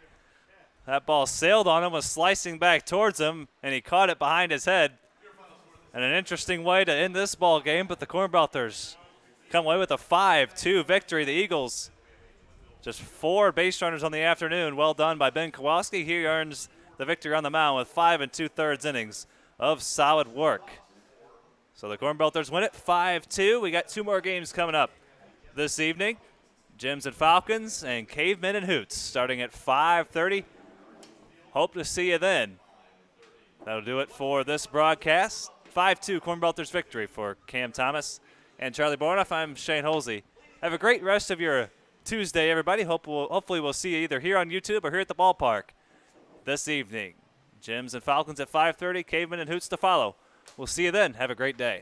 That ball sailed on him, was slicing back towards him, and he caught it behind his head. And an interesting way to end this ball game, but the Cornbelters come away with a 5-2 victory. The Eagles, just 4 base runners on the afternoon. Well done by Ben Kowalski. He earns the victory on the mound with 5 2/3 innings of solid work. So the Cornbelters win it 5-2. We got 2 more games coming up this evening. Gems and Falcons and Cavemen and Hoots starting at 5:30. Hope to see you then. That'll do it for this broadcast. 5-2 Cornbelters victory for Cam Thomas and Charlie Bornoff. I'm Shane Holsey. Have a great rest of your Tuesday, everybody. Hopefully we'll see you either here on YouTube or here at the ballpark this evening. Gems and Falcons at 5:30. Cavemen and Hoots to follow. We'll see you then. Have a great day.